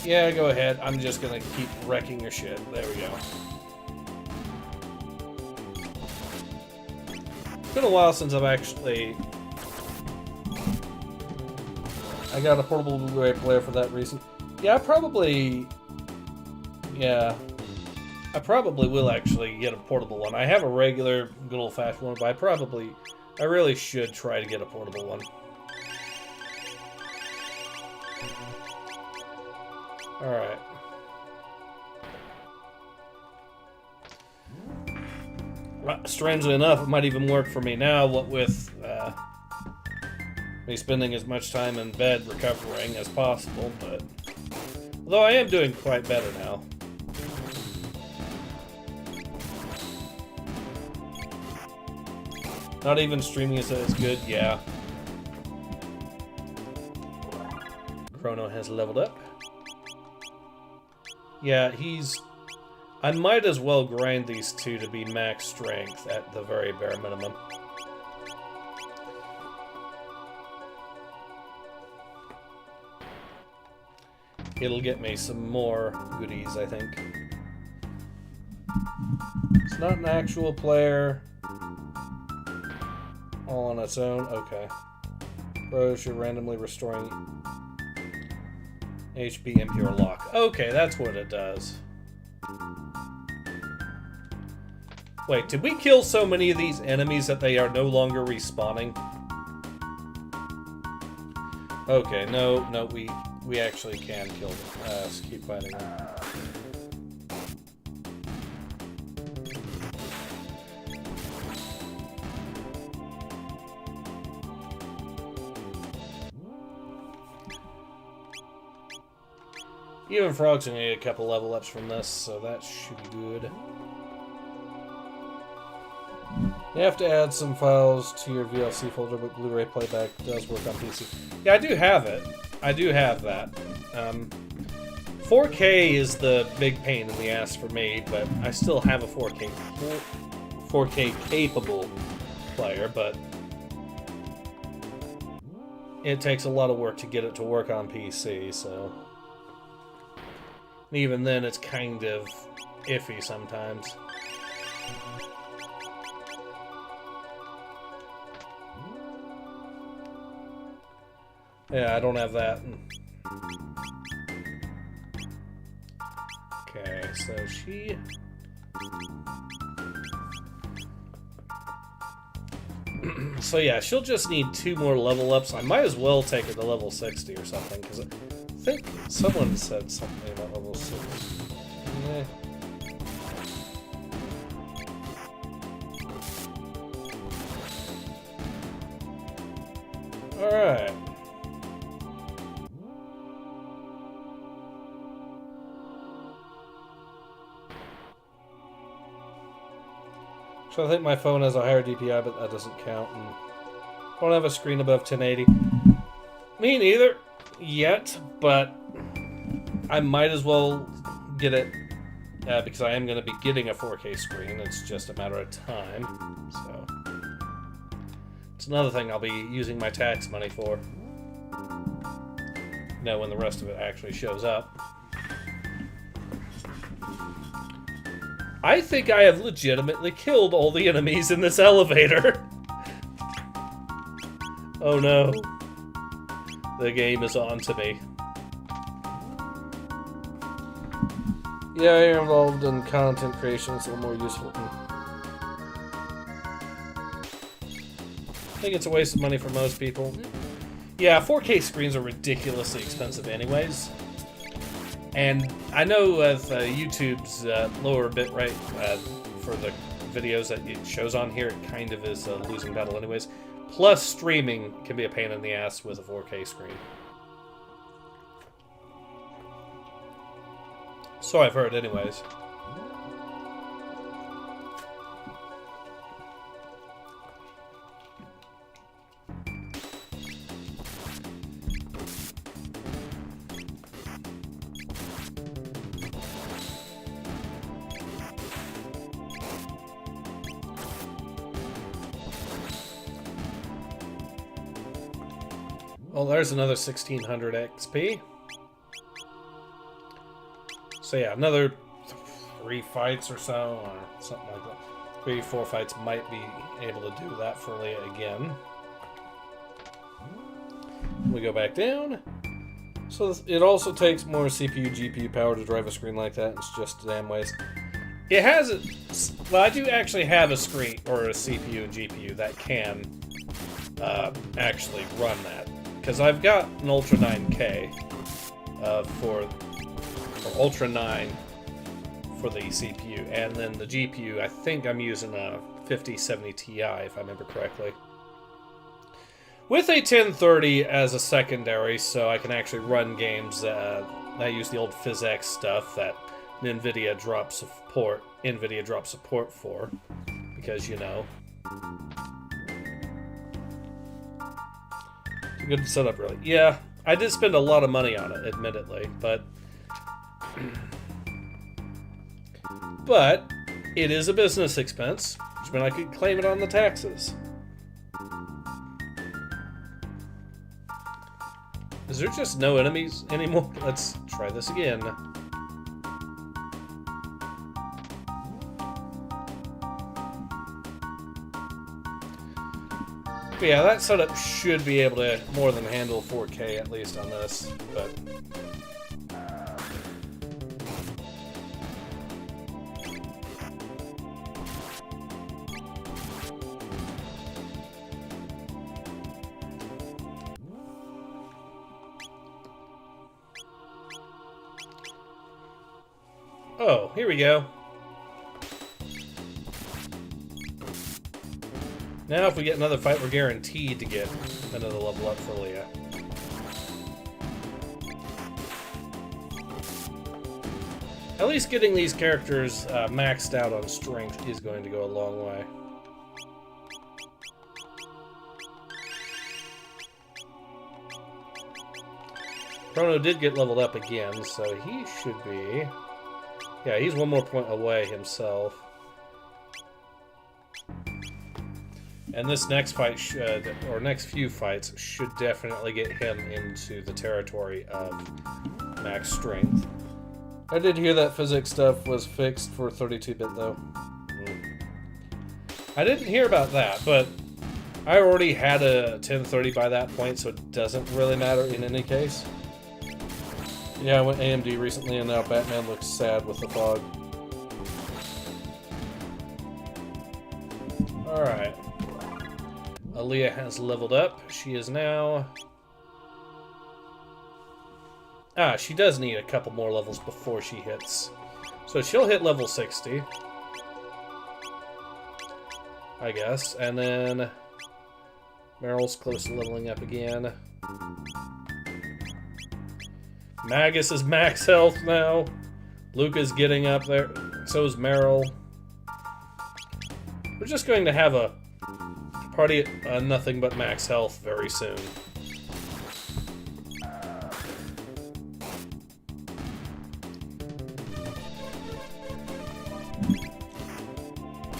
Yeah, go ahead. I'm just gonna keep wrecking your shit. There we go. It's been a while since I've actually... I got a portable Blu-ray player for that reason. Yeah, I probably will actually get a portable one. I have a regular, good old-fashioned one, but I really should try to get a portable one. Alright. Strangely enough, it might even work for me now, what with me spending as much time in bed recovering as possible, but... Although I am doing quite better now. Not even streaming is as good, yeah. Chrono has leveled up. Yeah, I might as well grind these two to be max strength at the very bare minimum. It'll get me some more goodies, I think. It's not an actual player. All on its own? Okay. Roche, you're randomly restoring HP Impure Lock. Okay, that's what it does. Wait, did we kill so many of these enemies that they are no longer respawning? Okay, no, we actually can kill them. Let's keep fighting them. Even Frog's gonna get a couple level ups from this, so that should be good. You have to add some files to your VLC folder, but Blu-ray playback does work on PC. Yeah, I do have it. I do have that. 4K is the big pain in the ass for me, but I still have a 4K capable player, but it takes a lot of work to get it to work on PC, so... And even then, it's kind of iffy sometimes. Yeah, I don't have that. Okay, so she... So yeah, she'll just need 2 more level ups. I might as well take her to level 60 or something, because I think someone said something about level 6. Yeah. Alright. So I think my phone has a higher DPI, but that doesn't count. And I don't have a screen above 1080. Me neither, yet, but I might as well get it because I am going to be getting a 4K screen. It's just a matter of time. So it's another thing I'll be using my tax money for. You know, when the rest of it actually shows up. I think I have legitimately killed all the enemies in this elevator. Oh no. The game is on to me. Yeah, you're involved in content creation. It's a little more useful. I think it's a waste of money for most people. Yeah, 4K screens are ridiculously expensive anyways. And I know with YouTube's lower bitrate for the videos that it shows on here, it kind of is a losing battle anyways. Plus, streaming can be a pain in the ass with a 4K screen. So I've heard anyways. Oh, there's another 1600 XP. So yeah, another 3 fights or so, or something like that. 3, 4 fights might be able to do that for Leah again. We go back down. So it also takes more CPU, GPU power to drive a screen like that. It's just a damn waste. It has a... Well, I do actually have a screen, or a CPU and GPU that can actually run that. Because I've got an Ultra 9K for Ultra 9 for the CPU, and then the GPU, I think I'm using a 5070 Ti, if I remember correctly. With a 1030 as a secondary, so I can actually run games that use the old PhysX stuff that NVIDIA drops support for, because, you know. Good setup, really. Yeah, I did spend a lot of money on it, admittedly, but it is a business expense, which means I could claim it on the taxes. Is there just no enemies anymore? Let's try this again. But yeah, that setup should be able to more than handle 4K, at least on this, but... Oh, here we go. Now if we get another fight, we're guaranteed to get another level up for Leah. At least getting these characters maxed out on strength is going to go a long way. Chrono did get leveled up again, so he should be... Yeah, he's 1 more point away himself. And this next fight, or next few fights, should definitely get him into the territory of max strength. I did hear that physics stuff was fixed for 32-bit, though. I didn't hear about that, but I already had a 1030 by that point, so it doesn't really matter in any case. Yeah, I went AMD recently, and now Batman looks sad with the fog. Alright. Aaliyah has leveled up. She is now... she does need a couple more levels before she hits. So she'll hit level 60. I guess. And then... Meryl's close to leveling up again. Magus is max health now. Luca's getting up there. So is Meryl. We're just going to have a party at nothing but max health very soon.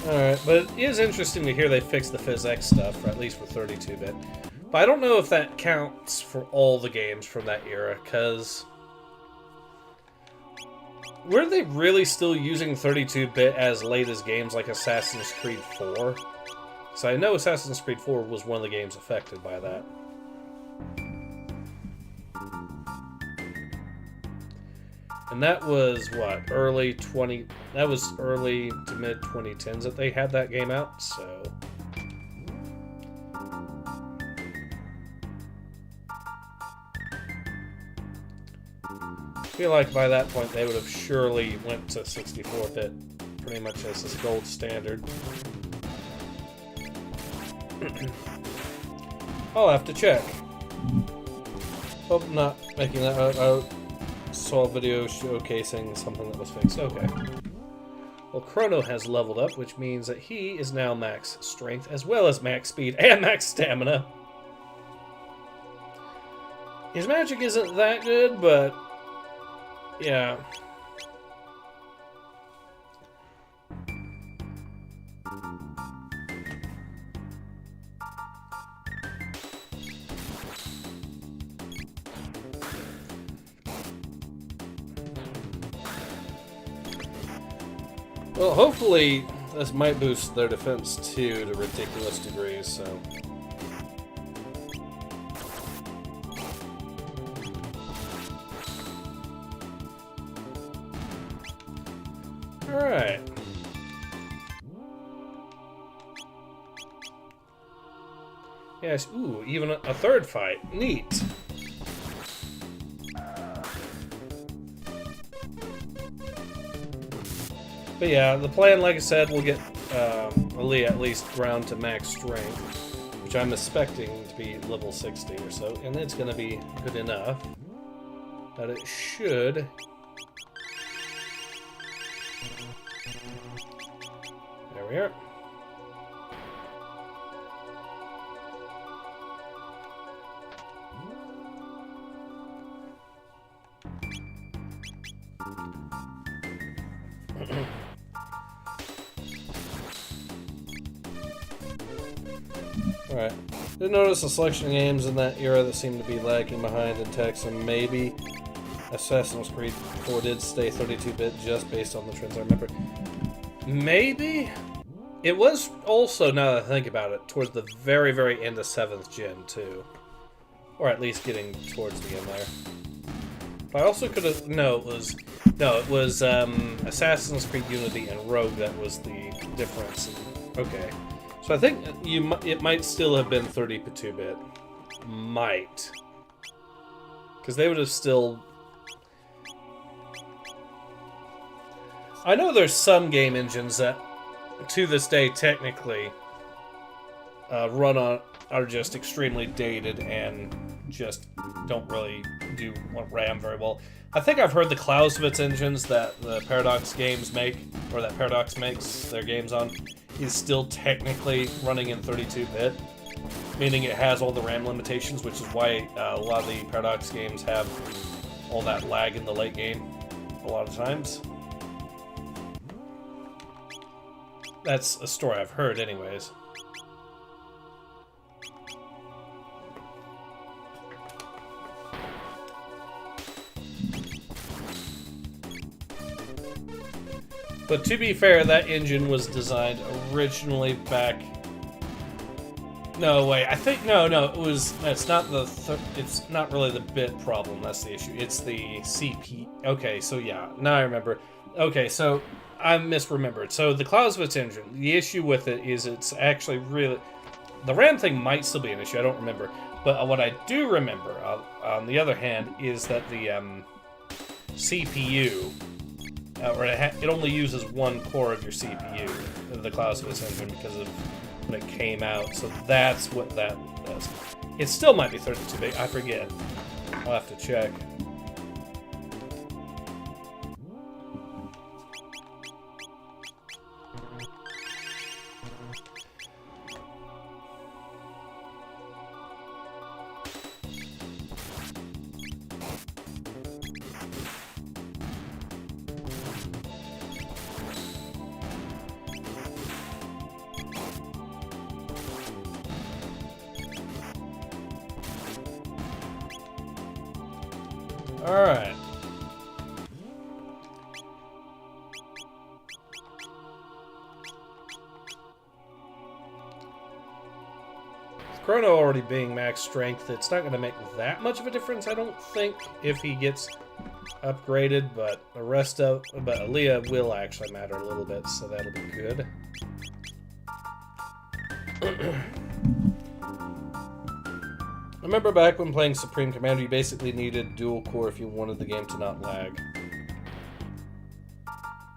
Alright, but it is interesting to hear they fixed the PhysX stuff, or at least for 32-bit. But I don't know if that counts for all the games from that era, because... Were they really still using 32-bit as late as games like Assassin's Creed 4? So I know Assassin's Creed 4 was one of the games affected by that. And that was, what, early to mid-2010s that they had that game out, so... I feel like by that point they would have surely went to 64-bit pretty much as this gold standard. I'll have to check. Hope I'm not making that out. I saw a video showcasing something that was fixed. Okay. Well, Chrono has leveled up, which means that he is now max strength as well as max speed and max stamina. His magic isn't that good, but yeah. Well, hopefully this might boost their defense too to ridiculous degrees, so... Alright. Yes, ooh, even a third fight. Neat. But yeah, the plan, like I said, will get Aaliyah at least ground to max strength, which I'm expecting to be level 60 or so, and it's going to be good enough that it should... There we are. Alright. Did notice a selection of games in that era that seemed to be lagging behind in text, and maybe Assassin's Creed 4 did stay 32-bit just based on the trends I remember. Maybe? It was also, now that I think about it, towards the very, very end of 7th gen, too. Or at least getting towards the end there. But I also could have... No, it was Assassin's Creed Unity and Rogue that was the difference. Okay. So I think it might still have been 32-bit. Might. Because they would have still... I know there's some game engines that, to this day, technically, run on, are just extremely dated and just don't really do RAM very well. I think I've heard the Krawurxus engines that the Paradox games make, or that Paradox makes their games on, is still technically running in 32-bit, meaning it has all the RAM limitations, which is why a lot of the Paradox games have all that lag in the late game a lot of times. That's a story I've heard anyways. But to be fair, that engine was designed originally back... No, wait, I think... No, it was... It's not the... It's not really the bit problem, that's the issue. It's the CP... Okay, so yeah, now I remember. Okay, so I misremembered. So the Krawurxus engine, the issue with it is it's actually really... The RAM thing might still be an issue, I don't remember. But what I do remember, on the other hand, is that the CPU, it only uses one core of your CPU, the Krawurxus engine, because of when it came out. So that's what that does. It still might be 32-bit, I forget. I'll have to check. Alright. With Chrono already being max strength, it's not going to make that much of a difference, I don't think, if he gets upgraded, but the rest of... But Aaliyah will actually matter a little bit, so that'll be good. Remember back when playing Supreme Commander, you basically needed dual core if you wanted the game to not lag.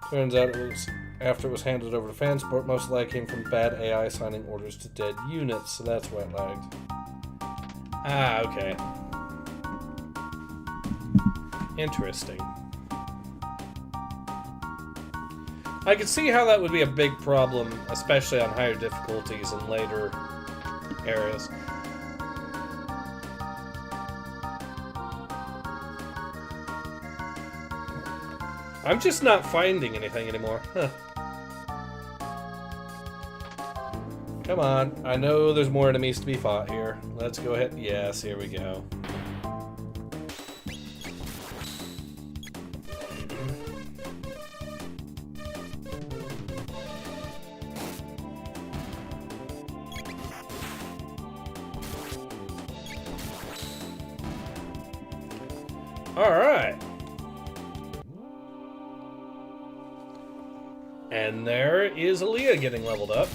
Turns out it was after it was handed over to Fansport, most lag came from bad AI assigning orders to dead units, so that's why it lagged. Ah, okay. Interesting. I could see how that would be a big problem, especially on higher difficulties in later areas. I'm just not finding anything anymore. Huh. Come on. I know there's more enemies to be fought here. Let's go ahead. Yes, here we go. All right. And there is Aaliyah getting leveled up.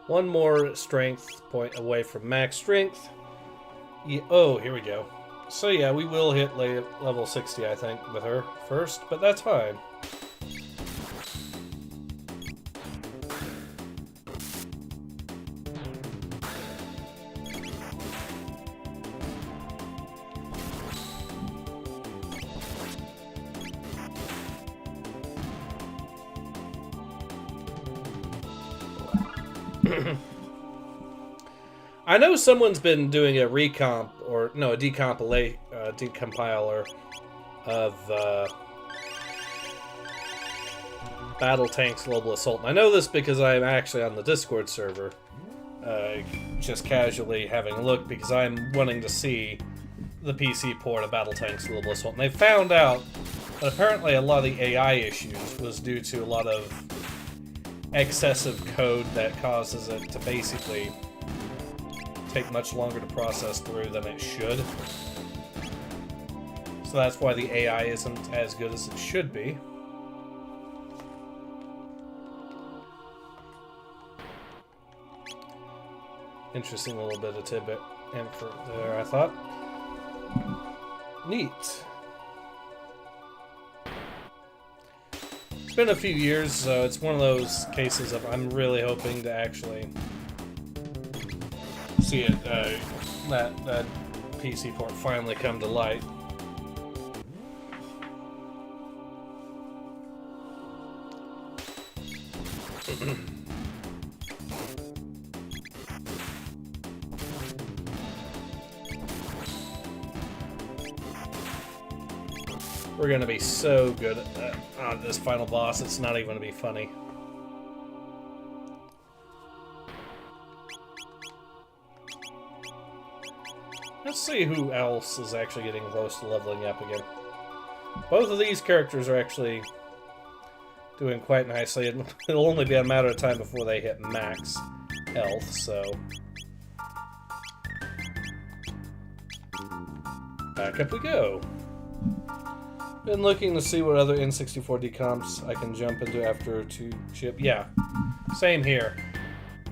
One more strength point away from max strength. Yeah, oh, here we go. So yeah, we will hit level 60, I think, with her first, but that's fine. I know someone's been doing a recomp, or no, a decompiler of Battle Tanks Global Assault. And I know this because I'm actually on the Discord server, just casually having a look because I'm wanting to see the PC port of Battle Tanks Global Assault. And they found out that apparently a lot of the AI issues was due to a lot of excessive code that causes it to basically take much longer to process through than it should. So that's why the AI isn't as good as it should be. Interesting little bit of tidbit info there, I thought. Neat. It's been a few years, so it's one of those cases of I'm really hoping to actually see it, that PC port finally come to light. We're gonna be so good at this final boss, it's not even gonna be funny. Let's see who else is actually getting close to leveling up again. Both of these characters are actually doing quite nicely. It'll only be a matter of time before they hit max health, so... Back up we go. Been looking to see what other N64 decomps I can jump into after to ship. Yeah, same here.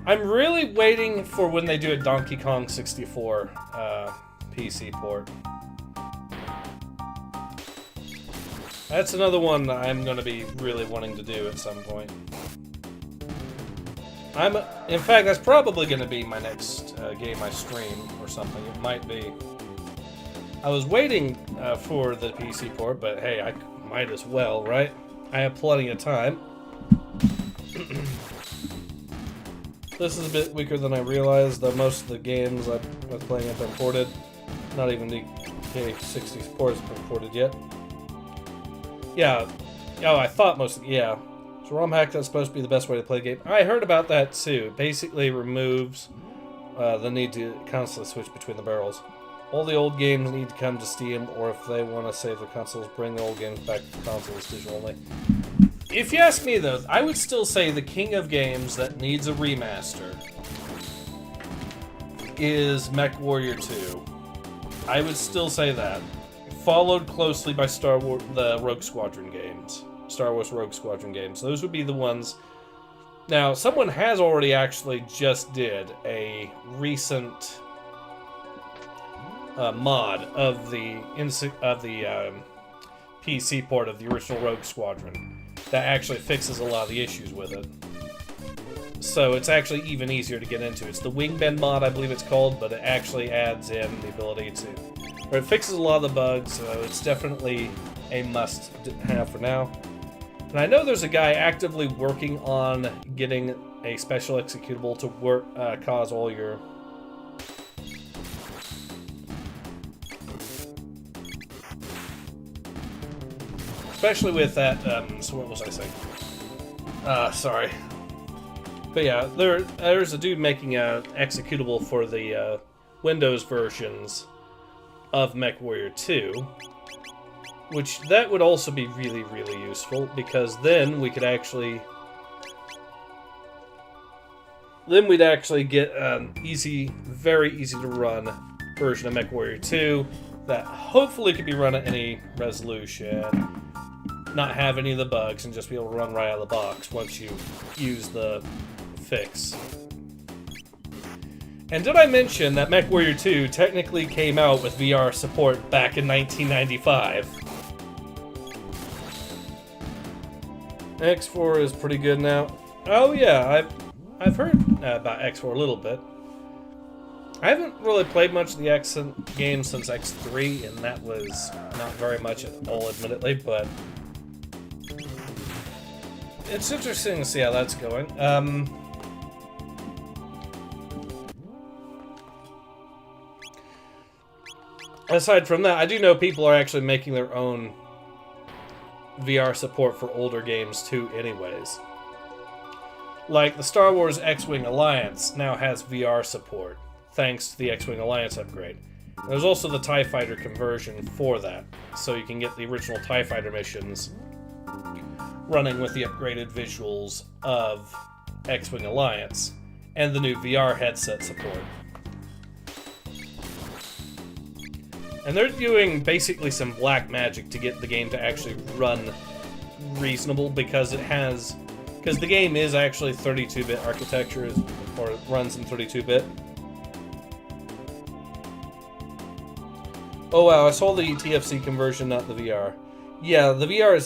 I'm really waiting for when they do a Donkey Kong 64 PC port. That's another one I'm going to be really wanting to do at some point. In fact, that's probably going to be my next game I stream or something. It might be. I was waiting for the PC port, but hey, I might as well, right? I have plenty of time. This is a bit weaker than I realized, though most of the games I was playing have been ported. Not even the K64 has been ported yet. Yeah. Oh, I thought most of the... Yeah. So ROM hack, that's supposed to be the best way to play a game. I heard about that too. It basically removes the need to constantly switch between the barrels. All the old games need to come to Steam, or if they want to save the consoles, bring the old games back to the consoles digital only. If you ask me, though, I would still say the king of games that needs a remaster is MechWarrior 2. I would still say that. Followed closely by the Rogue Squadron games. Star Wars Rogue Squadron games. Those would be the ones. Now, someone has already actually just did a recent mod of the PC port of the original Rogue Squadron that actually fixes a lot of the issues with it. So it's actually even easier to get into. It's the Wingbend mod, I believe it's called, but it actually adds in the ability to... Or it fixes a lot of the bugs, so it's definitely a must-have for now. And I know there's a guy actively working on getting a special executable to cause all your... Especially with that, so what was I saying? Sorry. But yeah, there's a dude making an executable for the Windows versions of MechWarrior 2, which that would also be really, really useful, because then we could actually... Then we'd actually get an easy, very easy to run version of MechWarrior 2 that hopefully could be run at any resolution, not have any of the bugs, and just be able to run right out of the box once you use the fix. And did I mention that MechWarrior 2 technically came out with VR support back in 1995? X4 is pretty good now. Oh yeah, I've heard about X4 a little bit. I haven't really played much of the X games since X3, and that was not very much at all, admittedly, but it's interesting to see how that's going. Aside from that, I do know people are actually making their own VR support for older games too anyways. Like the Star Wars X-Wing Alliance now has VR support, thanks to the X-Wing Alliance upgrade. And there's also the TIE Fighter conversion for that, so you can get the original TIE Fighter missions running with the upgraded visuals of X-Wing Alliance, and the new VR headset support. And they're doing basically some black magic to get the game to actually run reasonable, because the game is actually 32-bit architecture, or it runs in 32-bit. Oh wow, I saw the TFC conversion, not the VR. Yeah, the VR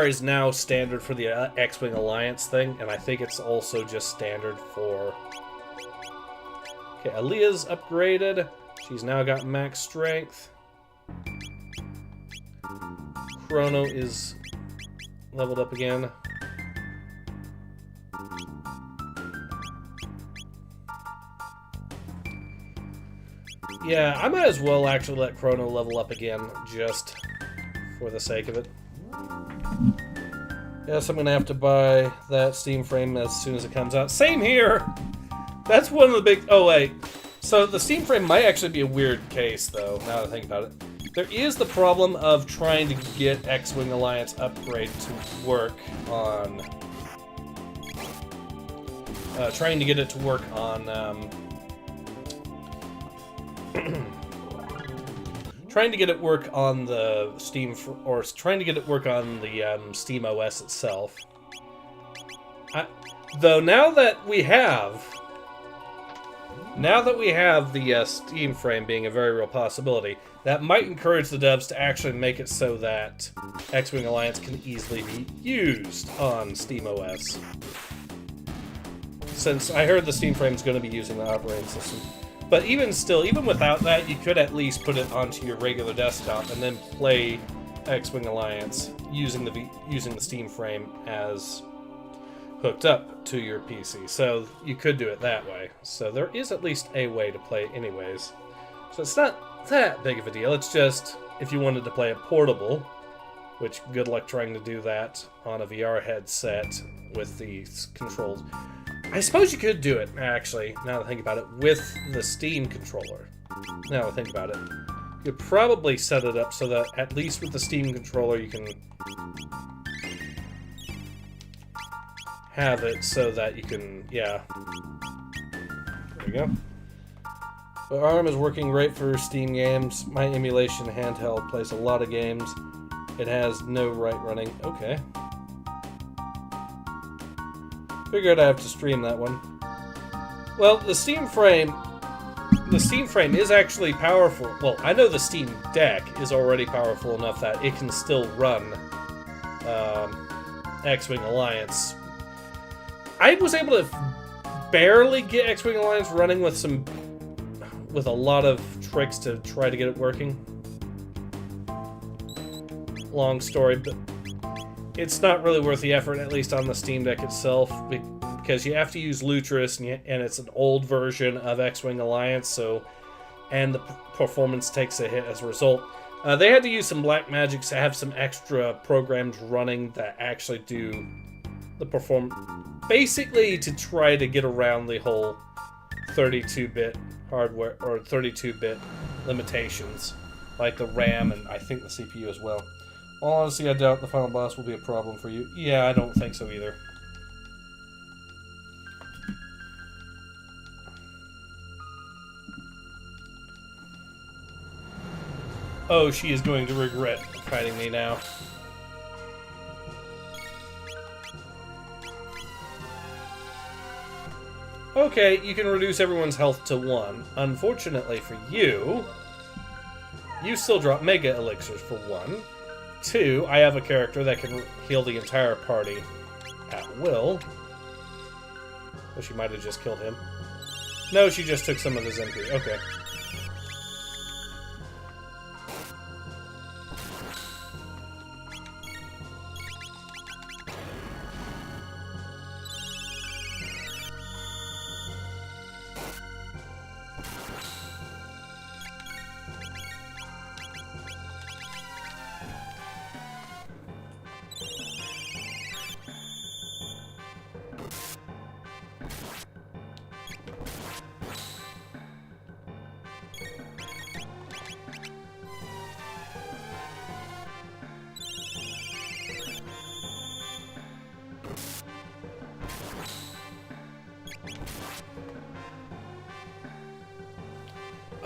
is now standard for the X-Wing Alliance thing, and I think it's also just standard for... Okay, Aaliyah's upgraded. She's now got max strength. Chrono is leveled up again. Yeah, I might as well actually let Chrono level up again, just for the sake of it. Yes, I'm gonna have to buy that Steam frame as soon as it comes out. Same here! That's one of the big... Oh, wait. So the Steam frame might actually be a weird case, though, now that I think about it. There is the problem of trying to get X-Wing Alliance upgrade to work on... trying to get it to work on... trying to get it work on the Steam... or trying to get it work on the Steam OS itself. Though now that we have... Now that we have the Steam frame being a very real possibility, that might encourage the devs to actually make it so that X-Wing Alliance can easily be used on SteamOS. Since I heard the Steam frame is going to be using the operating system. But even still, even without that, you could at least put it onto your regular desktop and then play X-Wing Alliance using the Steam frame as hooked up to your PC. So you could do it that way. So there is at least a way to play anyways. So it's not that big of a deal. It's just if you wanted to play it portable, which good luck trying to do that on a VR headset with these controls. I suppose you could do it, actually, now that I think about it, with the Steam controller. Now that I think about it. You could probably set it up so that at least with the Steam controller you can have it so that you can, yeah. There you go. The ARM is working great for Steam games. My emulation handheld plays a lot of games. It has no right running. Okay. Figured I have to stream that one. Well, the Steam frame is actually powerful. Well, I know the Steam Deck is already powerful enough that it can still run X-Wing Alliance. I was able to barely get X-Wing Alliance running with a lot of tricks to try to get it working. Long story, but it's not really worth the effort, at least on the Steam Deck itself, because you have to use Lutris, and it's an old version of X-Wing Alliance, and the performance takes a hit as a result. They had to use some black magic to have some extra programs running that actually do the basically to try to get around the whole 32-bit hardware, or 32-bit limitations, like the RAM and I think the CPU as well. Honestly, I doubt the final boss will be a problem for you. Yeah, I don't think so either. Oh, she is going to regret fighting me now. Okay, you can reduce everyone's health to 1. Unfortunately for you, you still drop Mega Elixirs for 1. 2, I have a character that can heal the entire party at will. Oh, she might have just killed him. No, she just took some of his MP. Okay.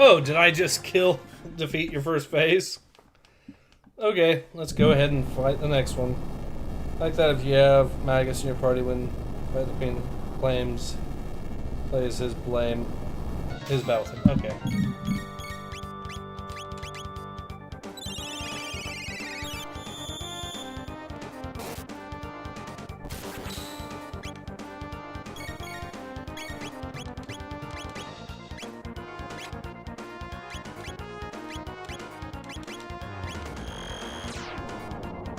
Oh, did I just defeat your first phase? Okay, let's go ahead and fight the next one. Like that if you have Magus in your party when Fight the Queen claims, plays his battle thing. Okay.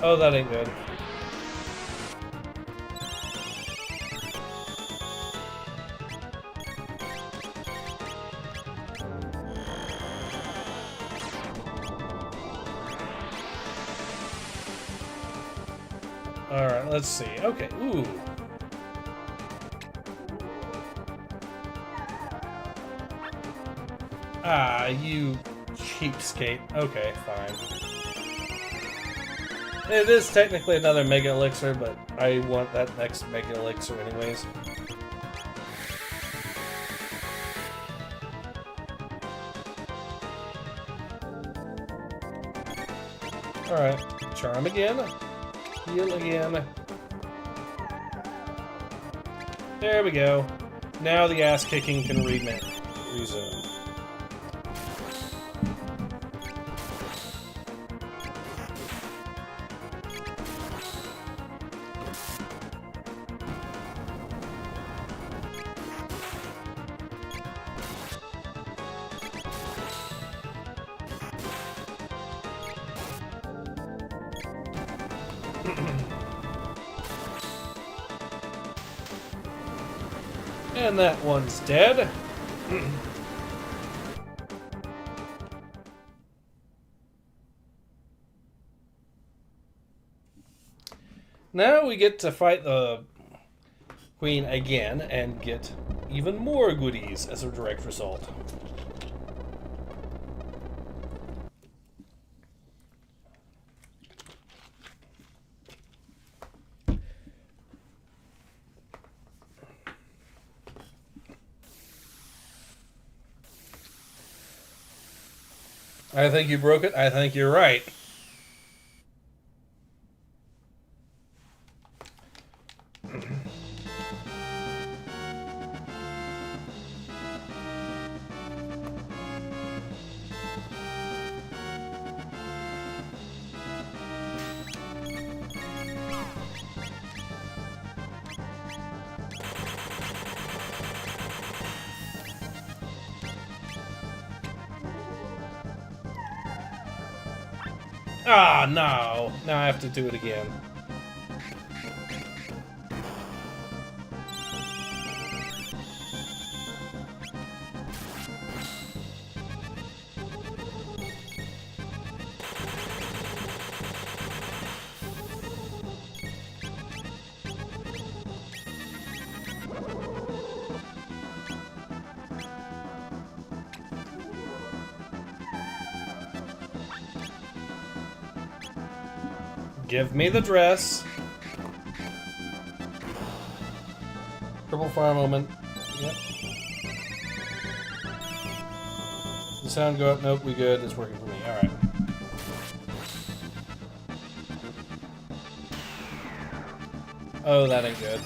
Oh, that ain't good. Alright, let's see. Okay, ooh. Ah, you cheapskate. Okay, fine. It is technically another Mega Elixir, but I want that next Mega Elixir anyways. Alright, charm again. Heal again. There we go. Now the ass kicking can resume. And that one's dead. Now we get to fight the queen again and get even more goodies as a direct result. I think you broke it. I think you're right. Ah, no. Now I have to do it again. Give me the dress. Purple fire moment. Yep. The sound go up. Nope, we good. It's working for me. Alright. Oh, that ain't good.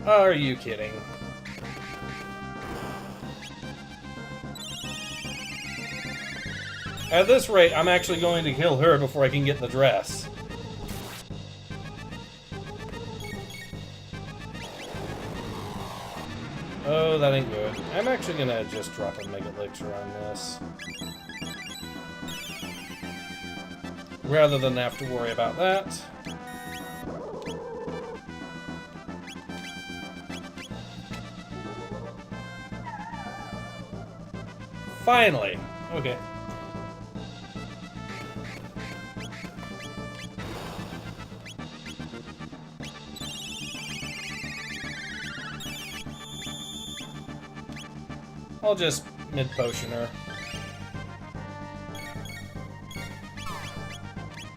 Are you kidding? At this rate, I'm actually going to kill her before I can get the dress. Oh, that ain't good. I'm actually gonna just drop a Mega Elixir on this, rather than have to worry about that. Finally! Okay. I'll just mid-potion her.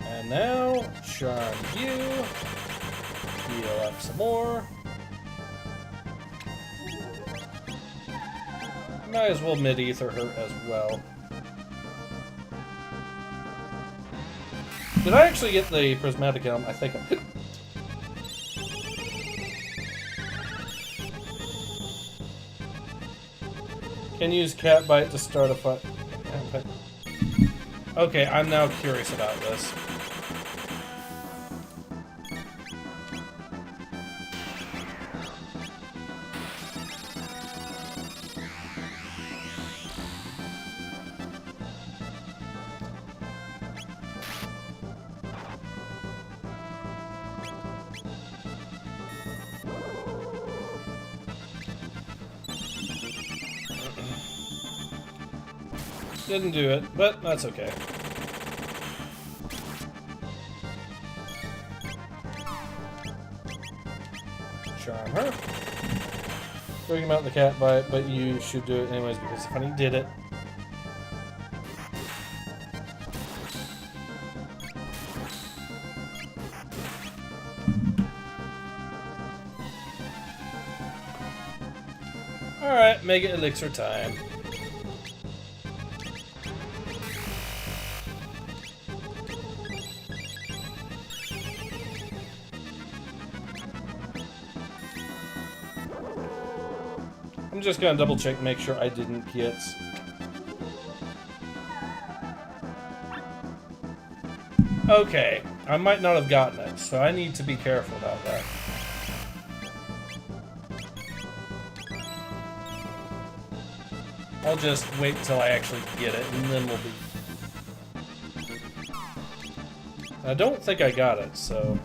And now, charm you. Heal up some more. Might as well mid-ether her as well. Did I actually get the prismatic helm? I think I did. Can use cat bite to start a fight. Okay, I'm now curious about this. Didn't do it, but that's okay. Charm her. Bring him out the cat bite, but you should do it anyways because Funny did it. Alright, Mega Elixir time. I'm just gonna double check, make sure I didn't get... Okay, I might not have gotten it, so I need to be careful about that. I'll just wait until I actually get it, and then we'll be... I don't think I got it, so...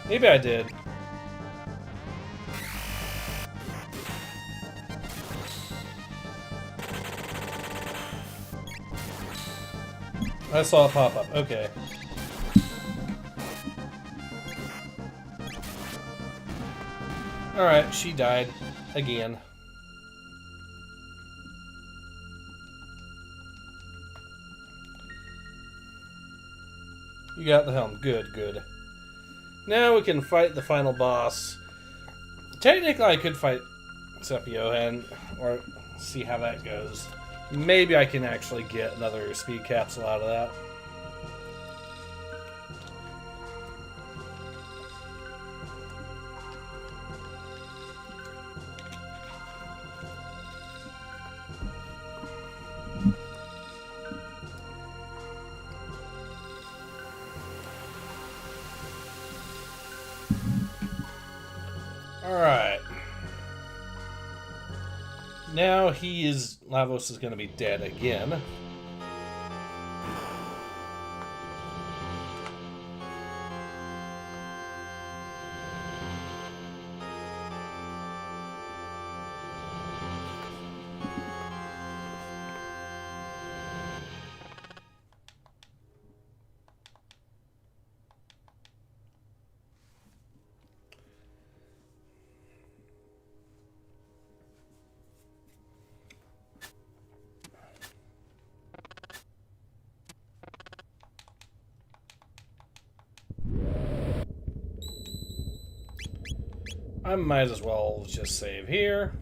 Maybe I did. I saw it pop up. Okay. Alright, she died. Again. You got the helm. Good, good. Now we can fight the final boss. Technically, I could fight Sephuris, or see how that goes. Maybe I can actually get another speed capsule out of that. Alright. Now Lavos is going to be dead again. I might as well just save here.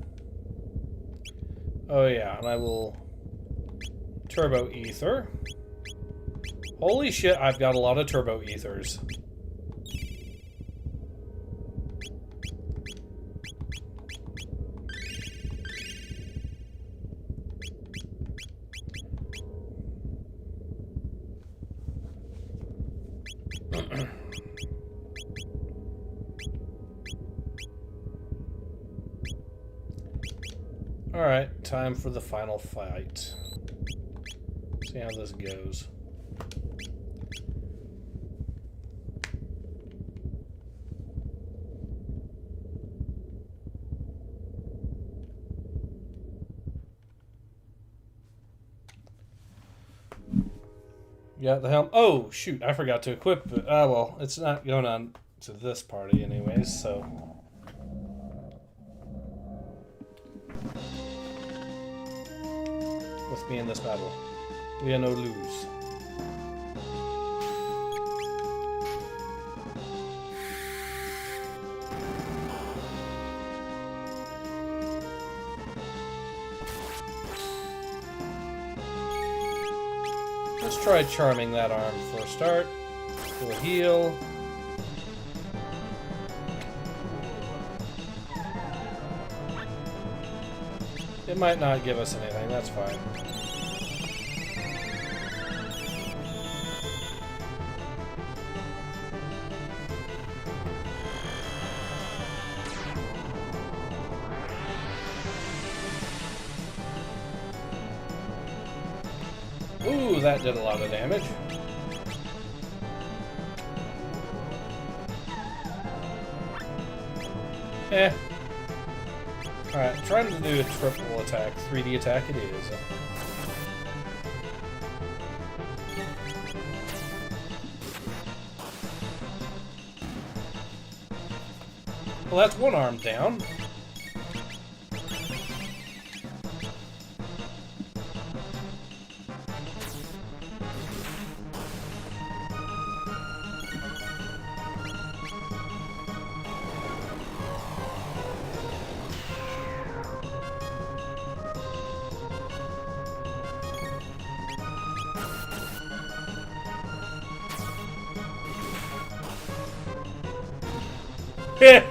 Oh yeah, and I will turbo ether. Holy shit, I've got a lot of turbo ethers. Alright, time for the final fight. See how this goes. Yeah, the helm. Oh, shoot, I forgot to equip it. Ah, well, it's not going on to this party anyways, so... With me in this battle. We are no lose. Let's try charming that arm for a start. We'll heal. It might not give us anything, that's fine. Ooh, that did a lot of damage. Eh. Alright, trying to do a triple attack. 3D attack it is. Well, that's one arm down.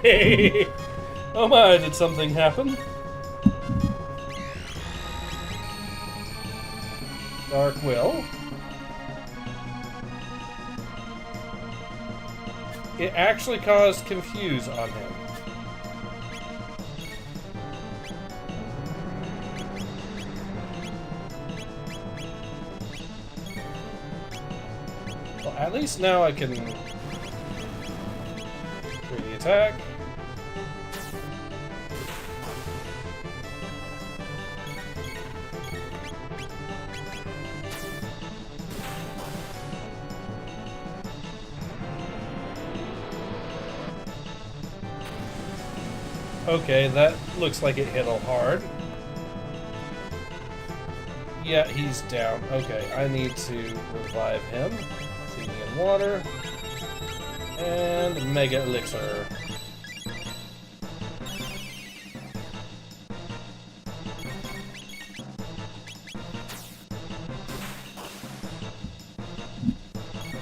Hey! Oh my, did something happen? Dark Will. It actually caused confuse on him. Well, at least now I can... attack. Okay, that looks like it hit a hard. Yeah, he's down. Okay, I need to revive him. Feeding in water. And Mega Elixir.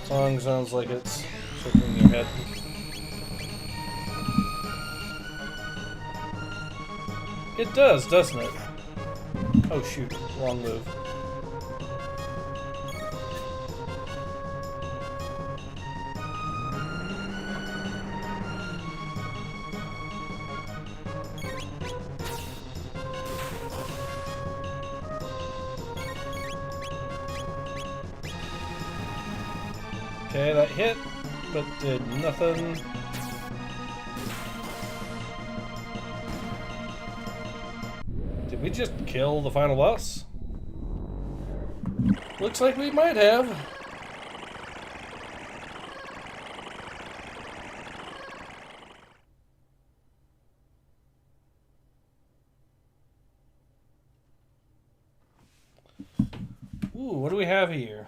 Song sounds like it's circling your head. It does, doesn't it? Oh shoot, wrong move. Okay, that hit, but did nothing. Did we just kill the final boss? Looks like we might have. Ooh, what do we have here?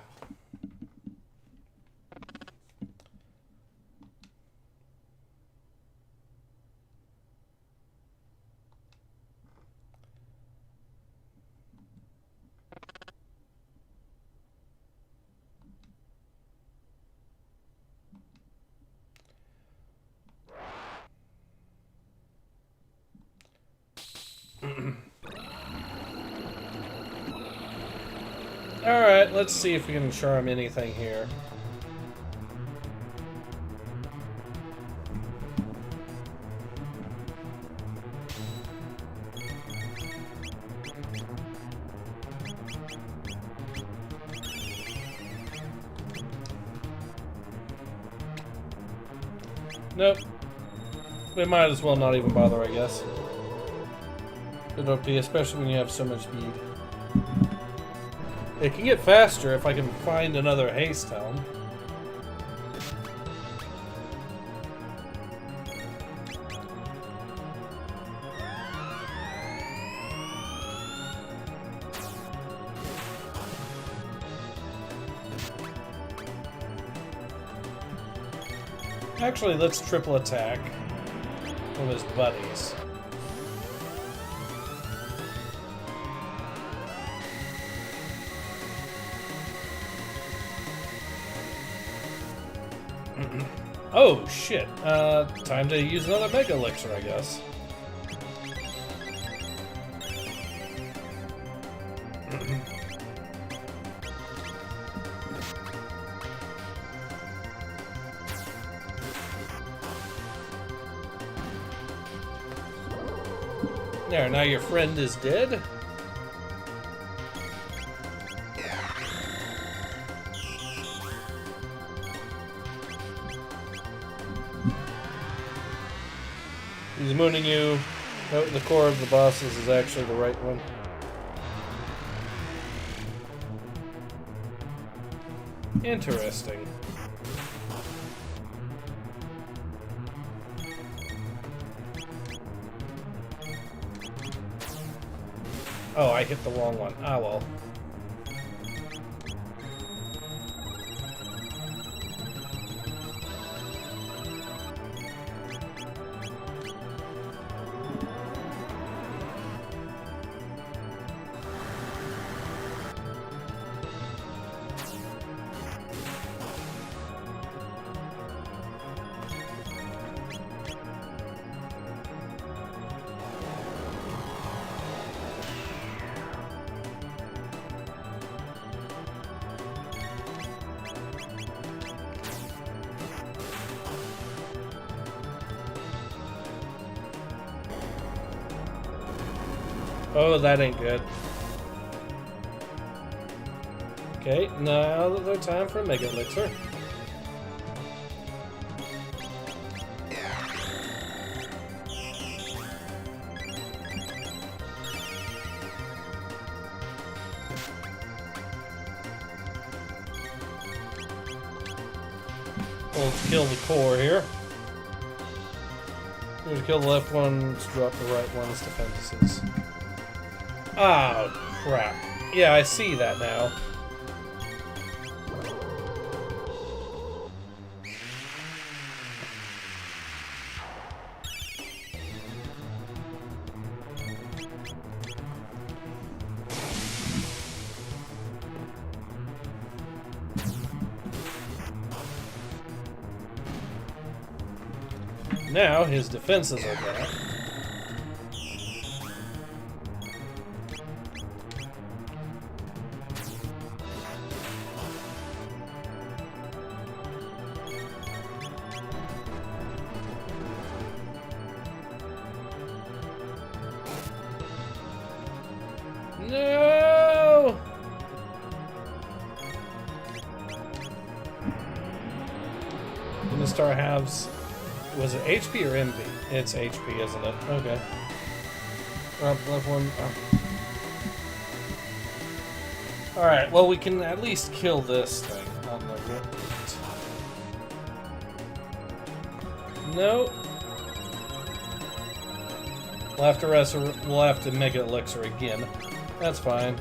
Alright, let's see if we can charm anything here. Nope. We might as well not even bother, I guess. Good OP, especially when you have so much speed. It can get faster if I can find another haste helm. Actually, let's triple attack one of his buddies. Oh, shit. Time to use another Mega Elixir, I guess. There, now your friend is dead. He's mooning you. Oh, the core of the bosses is actually the right one. Interesting. Oh, I hit the wrong one. Ah, well. Oh, that ain't good. Okay, now the time for a Mega Elixir. We'll kill the core here. We'll kill the left ones, drop the right one's defenses. Oh, crap. Yeah, I see that now. Now his defenses are back. No! Star halves. Was it HP or MV? It's HP, isn't it? Okay. Left one. Oh. Alright, well, we can at least kill this thing on the right. Nope. We'll have to Mega Elixir again. That's fine.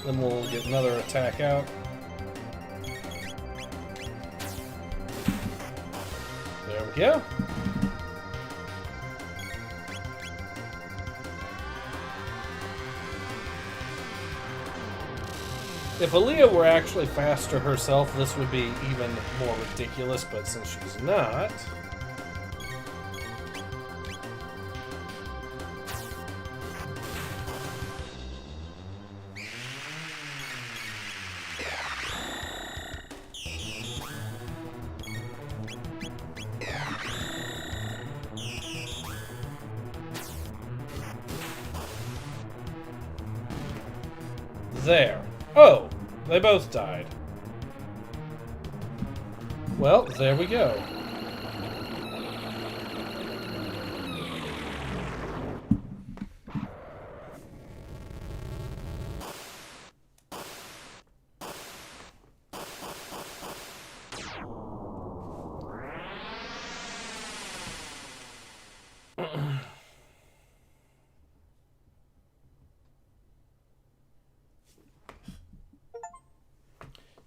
Then we'll get another attack out. There we go. If Aaliyah were actually faster herself, this would be even more ridiculous, but since she's not... There. Oh, they both died. Well, there we go.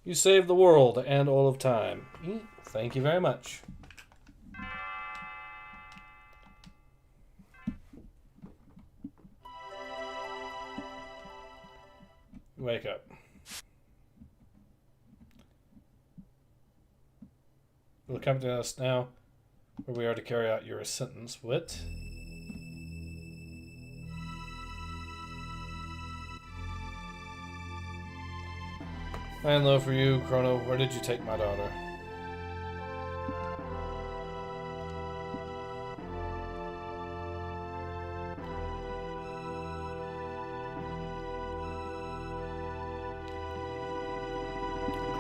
You saved the world and all of time. Thank you very much. Wake up. Will come to us now, where we are to carry out your sentence. What? High and low for you, Chrono. Where did you take my daughter?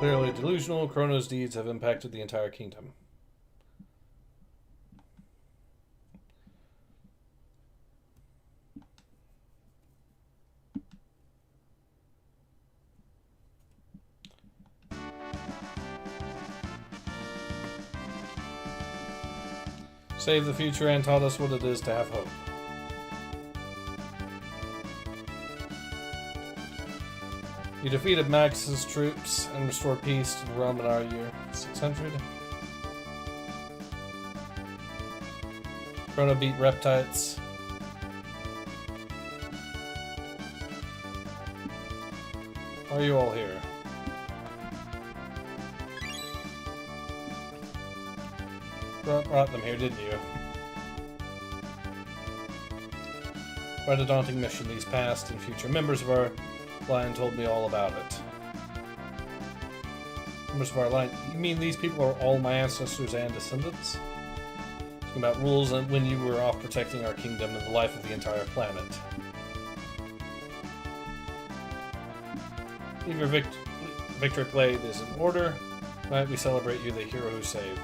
Clearly delusional, Chrono's deeds have impacted the entire kingdom. Saved the future and taught us what it is to have hope. You defeated Max's troops and restored peace to the realm in our year 600. Chrono beat Reptites. Why are you all here? Brought them here, didn't you? Quite a daunting mission. These past and future members of our line told me all about it. Members of our line? You mean these people are all my ancestors and descendants? Talking about rules and when you were off protecting our kingdom and the life of the entire planet. Leave your victory blade is in order. Tonight we celebrate you, the hero who saved.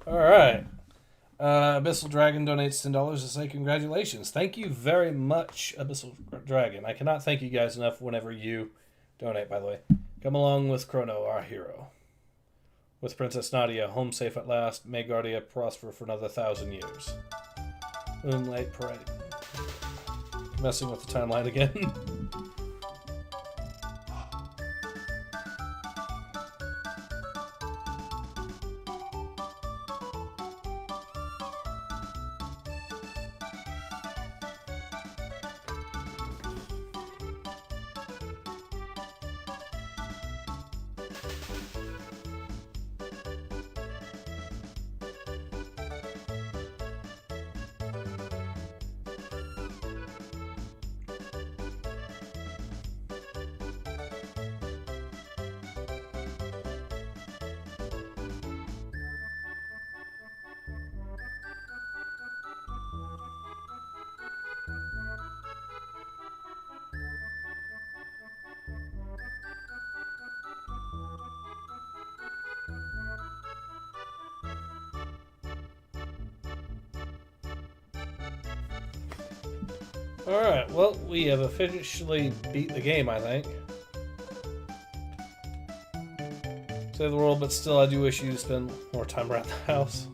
Alright. Abyssal Dragon donates $10 to say congratulations. Thank you very much, Abyssal Dragon. I cannot thank you guys enough whenever you donate, by the way. Come along with Chrono, our hero. With Princess Nadia, home safe at last. May Guardia prosper for another 1,000 years. Moonlight Parade. Messing with the timeline again. Alright, well, we have officially beat the game, I think. Save the world, but still I do wish you spend more time around the house.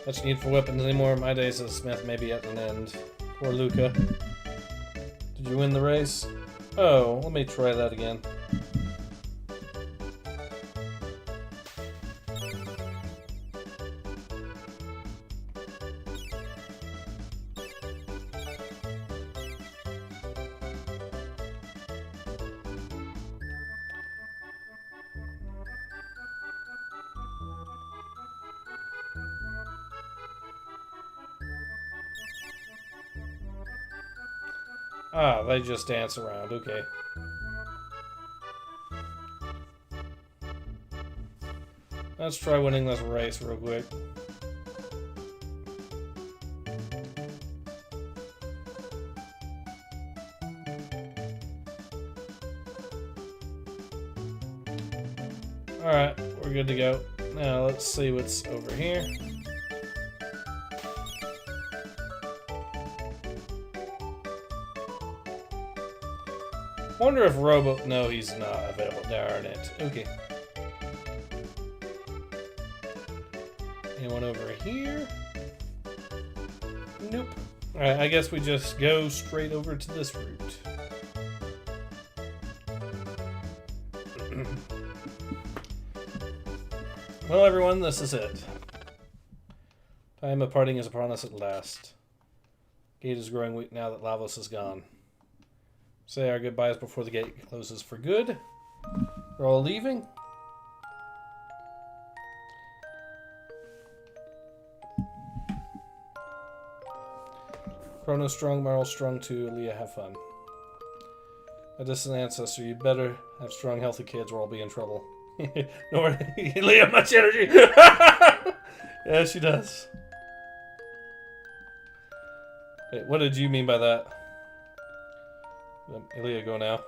Much need for weapons anymore. My days as a smith may be at an end. Poor Luca. Did you win the race? Oh, let me try that again. Ah, they just dance around. Okay. Let's try winning this race real quick. Alright, we're good to go. Now let's see what's over here. Wonder if No, he's not available. Darn it. Okay. Anyone over here? Nope. Alright, I guess we just go straight over to this route. Well, everyone, this is it. Time of parting is upon us at last. Gate is growing weak now that Lavos is gone. Say our goodbyes before the gate closes for good. We're all leaving. Chrono strong, Marl strong too. Leah, have fun. A distant ancestor, you better have strong, healthy kids or I'll be in trouble. Nor Leah, much energy. Yeah, she does. Wait, what did you mean by that? Leah, go now.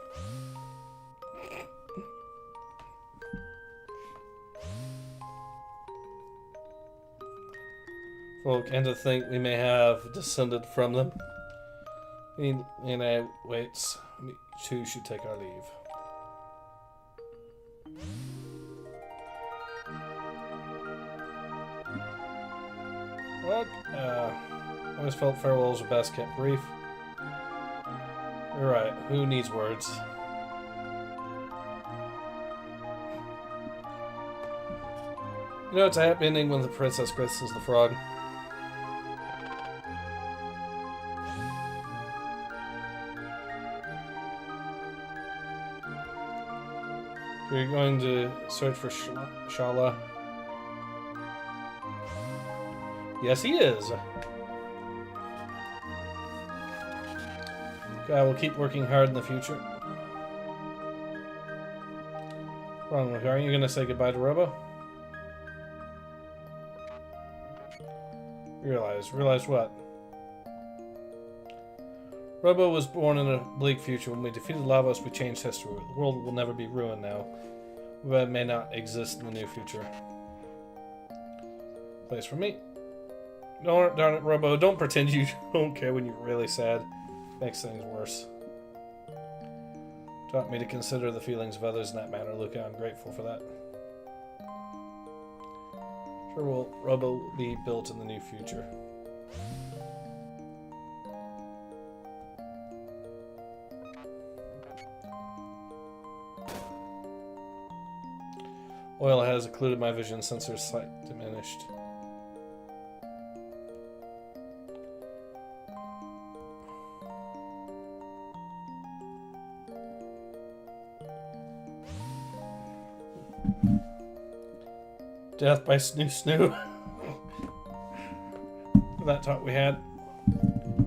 folk, and to think we may have descended from them. Waits. We too should take our leave. What? Always felt farewells were best kept brief. You're right. Who needs words? You know, it's a happy ending when the princess kisses the frog. You're going to search for Shala. Yes, he is. I will keep working hard in the future. Wrong, aren't you going to say goodbye to Robo? Realize what? Robo was born in a bleak future. When we defeated Lavos, we changed history. The world will never be ruined now. But it may not exist in the new future. Place for me. Darn it, Robo. Don't pretend you don't care when you're really sad. Makes things worse. Taught me to consider the feelings of others in that manner. Look, I'm grateful for that. Sure will Robo be built in the new future. Oil has occluded my vision, sensor sight diminished. Death by snoo. That talk we had.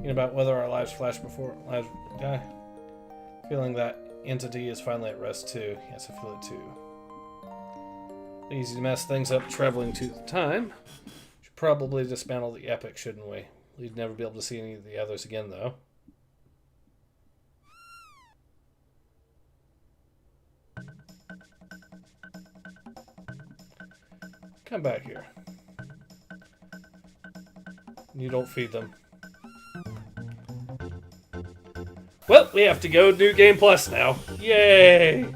About whether our lives flash before lives die. Feeling that entity is finally at rest too. Yes, I feel it too. Easy to mess things up traveling to the time. Should probably dismantle the epic, shouldn't we? We'd never be able to see any of the others again, though. Come back here. You don't feed them. Well, we have to go New Game Plus now. Yay!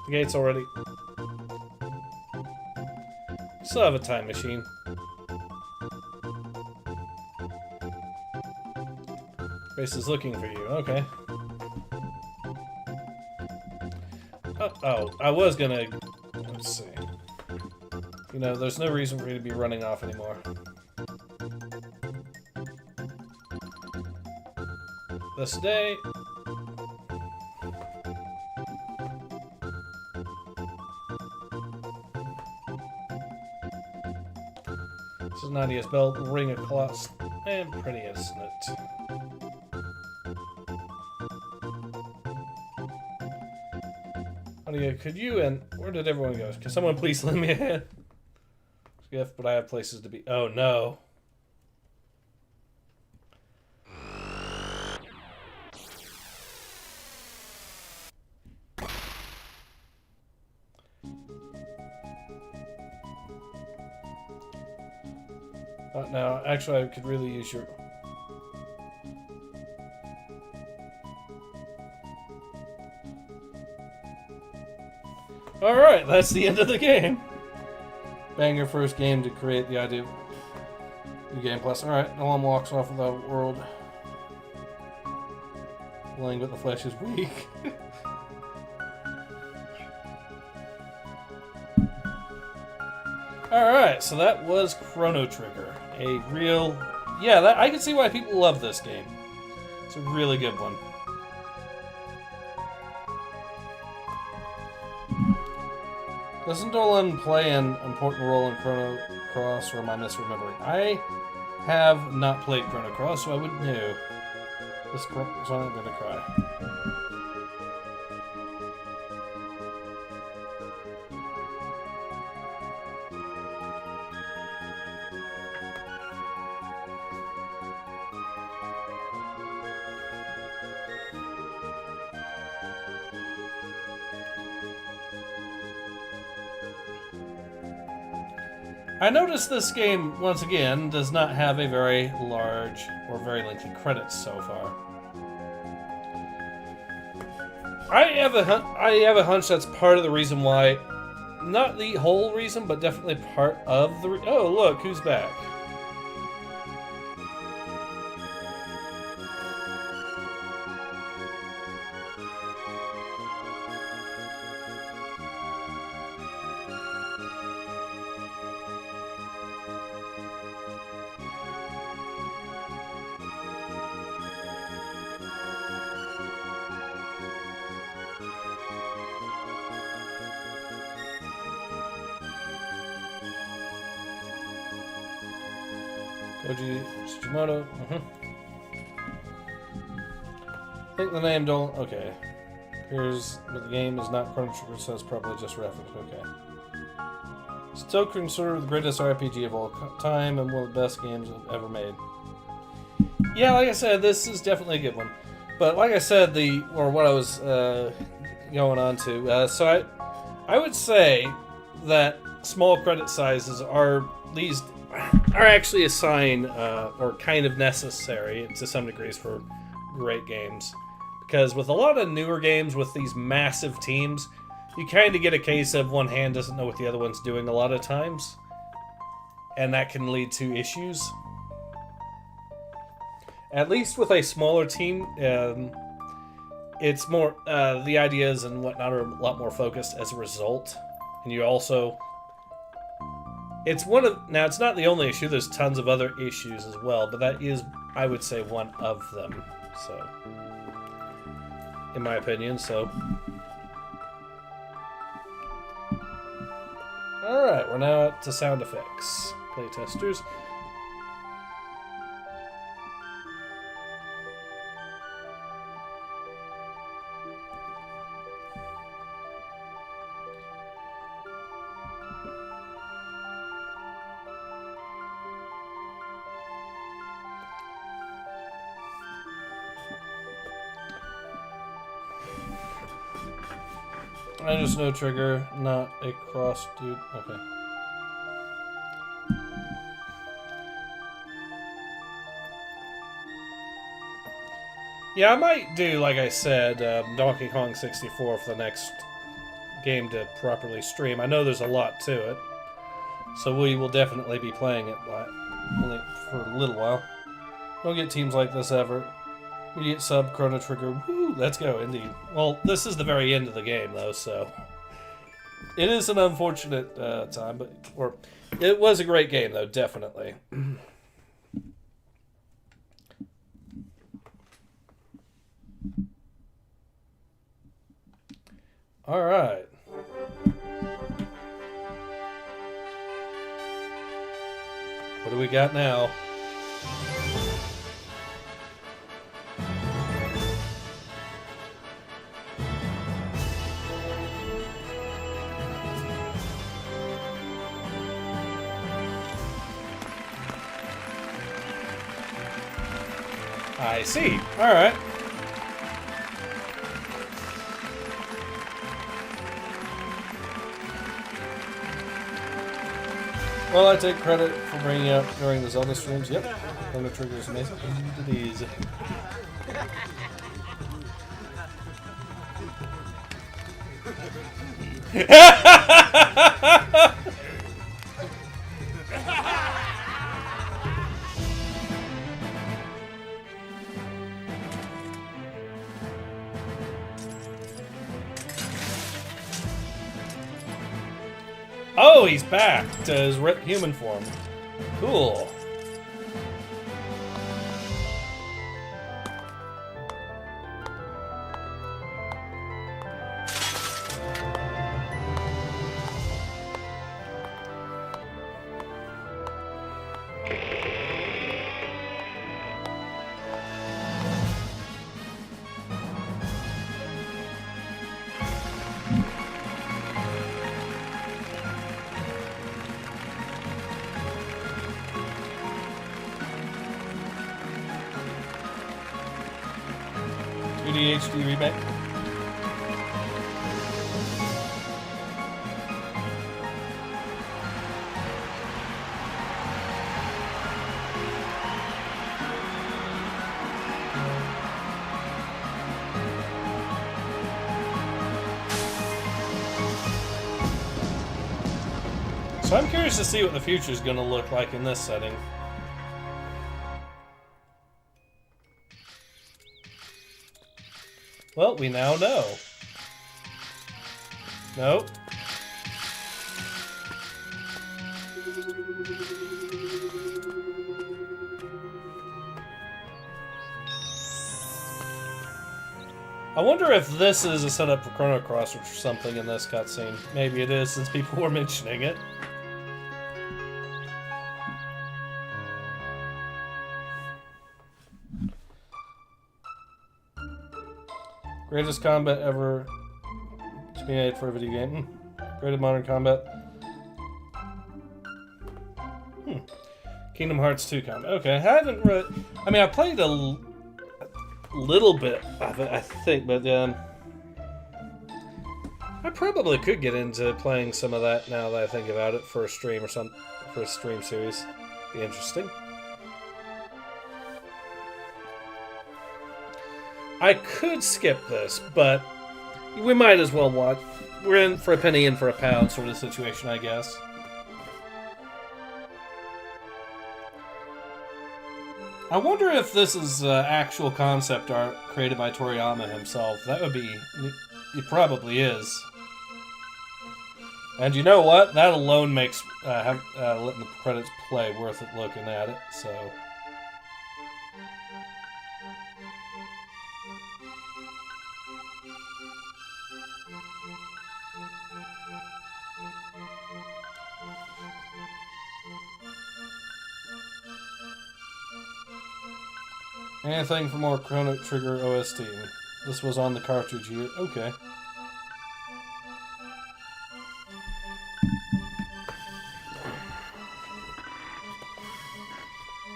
The gate's already... Still have a time machine. Grace is looking for you. Okay. Oh, I was gonna... Let's see. You know, there's no reason for you to be running off anymore. This day... This is Nadia's belt, ring of cloths, and pretty, isn't it? Nadia, could you and where did everyone go? Can someone please lend me a hand? Gift, but I have places to be. Oh no. Now, actually, I could really use your... Alright, that's the end of the game. Bang your first game to create the idea of New Game Plus. Alright, no one walks off of the world. Willing, but the flesh is weak. Alright, so that was Chrono Trigger. A real... Yeah, I can see why people love this game. It's a really good one. Doesn't Dolan play an important role in Chrono Cross, or am I misremembering? I have not played Chrono Cross, so I wouldn't know. This song, I'm gonna cry. I noticed this game, once again, does not have a very large or very lengthy credits so far. I have a hunch that's part of the reason why, not the whole reason, but definitely part of the oh, look, who's back? Tsuchimoto. I think the name don't. Okay. Here's but the game is not Chrono Trigger, so it's probably just reference. Okay. Still considered the greatest RPG of all time and one of the best games ever made. Yeah, like I said, this is definitely a good one. But like I said, what I was going on to. So I would say that small credit sizes are actually a sign or kind of necessary to some degrees for great games. Because with a lot of newer games with these massive teams, you kind of get a case of one hand doesn't know what the other one's doing a lot of times. And that can lead to issues. At least with a smaller team, it's more, the ideas and whatnot are a lot more focused as a result. And you also... Now it's not the only issue, there's tons of other issues as well, but that is, I would say, one of them, so, in my opinion, so. Alright, we're now up to sound effects, playtesters. I just know trigger, not a cross dude. Okay. Yeah, I might do, like I said, Donkey Kong 64 for the next game to properly stream. I know there's a lot to it, so we will definitely be playing it only for a little while. Don't get teams like this ever. Immediate sub, Chrono Trigger. Woo, let's go, indeed. Well, this is the very end of the game, though, so... It is an unfortunate time, but... It was a great game, though, definitely. Alright. What do we got now? I see. Alright. Well, I take credit for bringing up during the Zelda streams. Yep. Chrono Trigger is amazing. Into these. Oh, he's back to his human form. Cool. HD remake. So I'm curious to see what the future is going to look like in this setting. Well, we now know. Nope. I wonder if this is a setup for Krawurxus or something in this cutscene. Maybe it is, since people were mentioning it. Greatest combat ever to be made for a video game. Greatest modern combat. Kingdom Hearts 2 combat. Okay, I haven't read... I mean, I played a little bit of it, I think, but I probably could get into playing some of that now that I think about it for a stream or something, for a stream series. Be interesting. I could skip this, but we might as well watch. We're in for a penny, in for a pound sort of situation, I guess. I wonder if this is actual concept art created by TewiInaba himself. That would be... It probably is. And you know what? That alone makes letting the credits play worth it looking at it, so... Anything for more Chrono Trigger OST. This was on the cartridge here. Okay.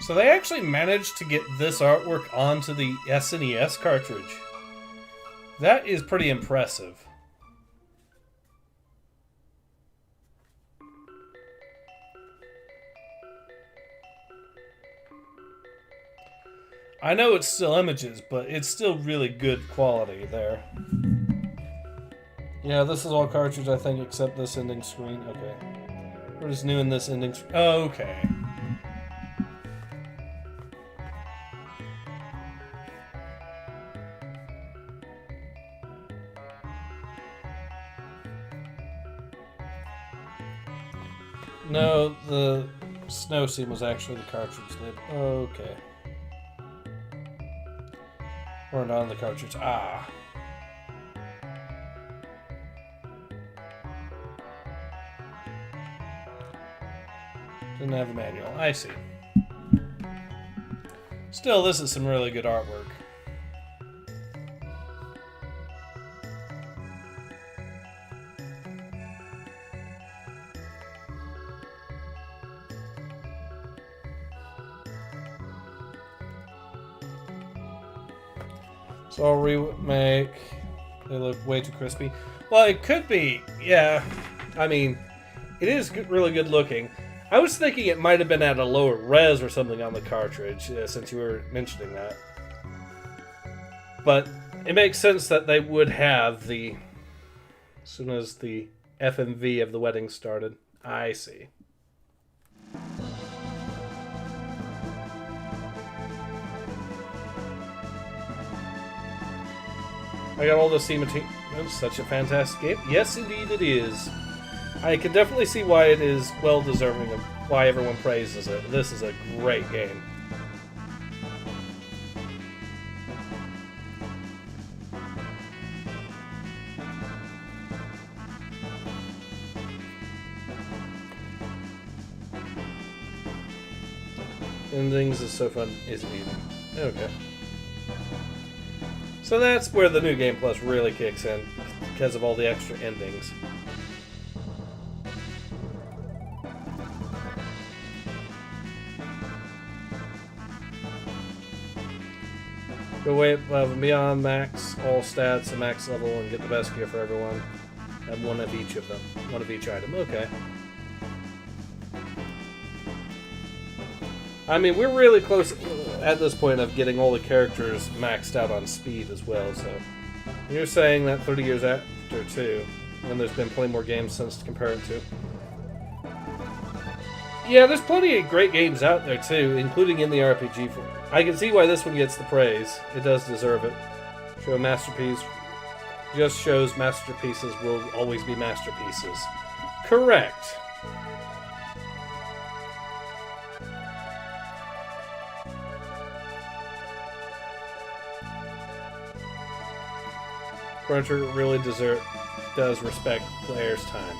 So they actually managed to get this artwork onto the SNES cartridge. That is pretty impressive. I know it's still images, but it's still really good quality there. Yeah, this is all cartridge, I think, except this ending screen. Okay. What is new in this ending screen? Oh, okay. No, the snow scene was actually the cartridge lid. Okay. Or not on the cartridge. Ah. Didn't have a manual. I see. Still, this is some really good artwork. So remake. They look way too crispy. Well, it could be. Yeah. I mean, it is really good looking. I was thinking it might have been at a lower res or something on the cartridge, since you were mentioning that. But it makes sense that they would have the... As soon as the FMV of the wedding started. I see. I got all the C material. It's such a fantastic game. Yes, indeed it is. I can definitely see why it is well deserving of why everyone praises it. This is a great game. Endings is so fun, isn't it? Okay. So that's where the New Game Plus really kicks in, because of all the extra endings. Go way above and beyond, max all stats and max level, and get the best gear for everyone. Have one of each of them. One of each item. Okay. I mean, we're really close at this point of getting all the characters maxed out on speed as well, so... You're saying that 30 years after, too, when there's been plenty more games since to compare it to. Yeah, there's plenty of great games out there too, including in the RPG form. I can see why this one gets the praise. It does deserve it. Show a masterpiece. Just shows masterpieces will always be masterpieces. Correct. Chrono Trigger really does respect players' time.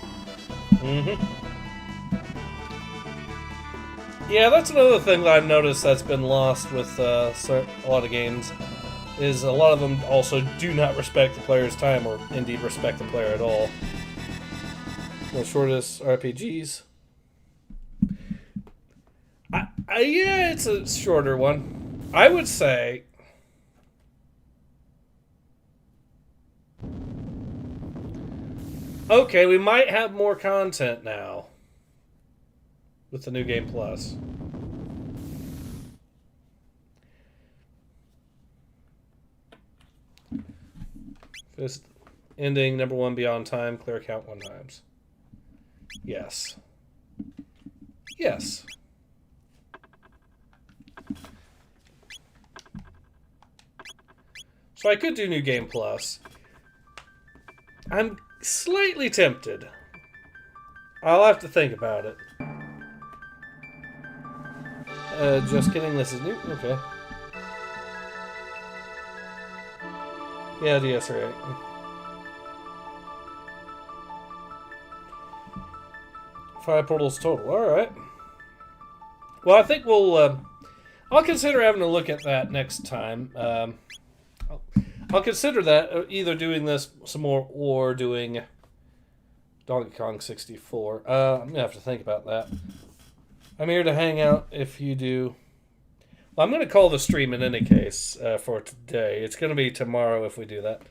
Yeah, that's another thing that I've noticed that's been lost with a lot of games, is a lot of them also do not respect the player's time, or indeed respect the player at all. The shortest RPGs. Yeah, it's a shorter one. I would say... Okay, we might have more content now with the New Game Plus. Just ending number 1 beyond time, clear count 1 times. Yes. Yes. So I could do New Game Plus. I'm slightly tempted. I'll have to think about it. Just kidding, this is new. Okay. Yeah, DS right. 5 portals total. Alright. Well, I think we'll... I'll consider having a look at that next time. I'll consider that, either doing this some more or doing Donkey Kong 64. I'm going to have to think about that. I'm here to hang out if you do... Well, I'm going to call the stream in any case for today. It's going to be tomorrow if we do that.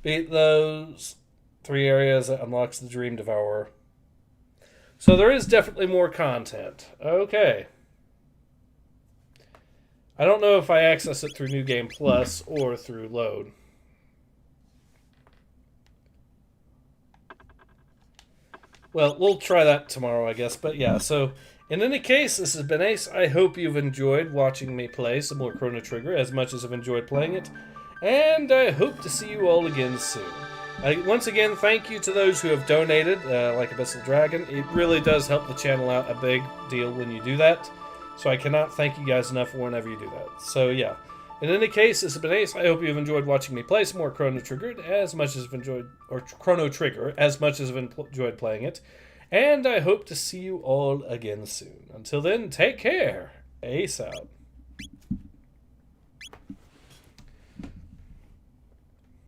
Beat those 3 areas that unlocks the Dream Devourer. So there is definitely more content. Okay. I don't know if I access it through New Game Plus or through Load. Well, we'll try that tomorrow, I guess. But yeah, so in any case, this has been Ace. I hope you've enjoyed watching me play some more Chrono Trigger as much as I've enjoyed playing it. And I hope to see you all again soon. Once again, thank you to those who have donated, like Abyssal Dragon. It really does help the channel out a big deal when you do that. So I cannot thank you guys enough whenever you do that. So yeah. In any case, this has been Ace. I hope you've enjoyed watching me play some more Chrono Trigger as much as I've enjoyed, or Chrono Trigger as much as I've enjoyed playing it. And I hope to see you all again soon. Until then, take care. Ace out.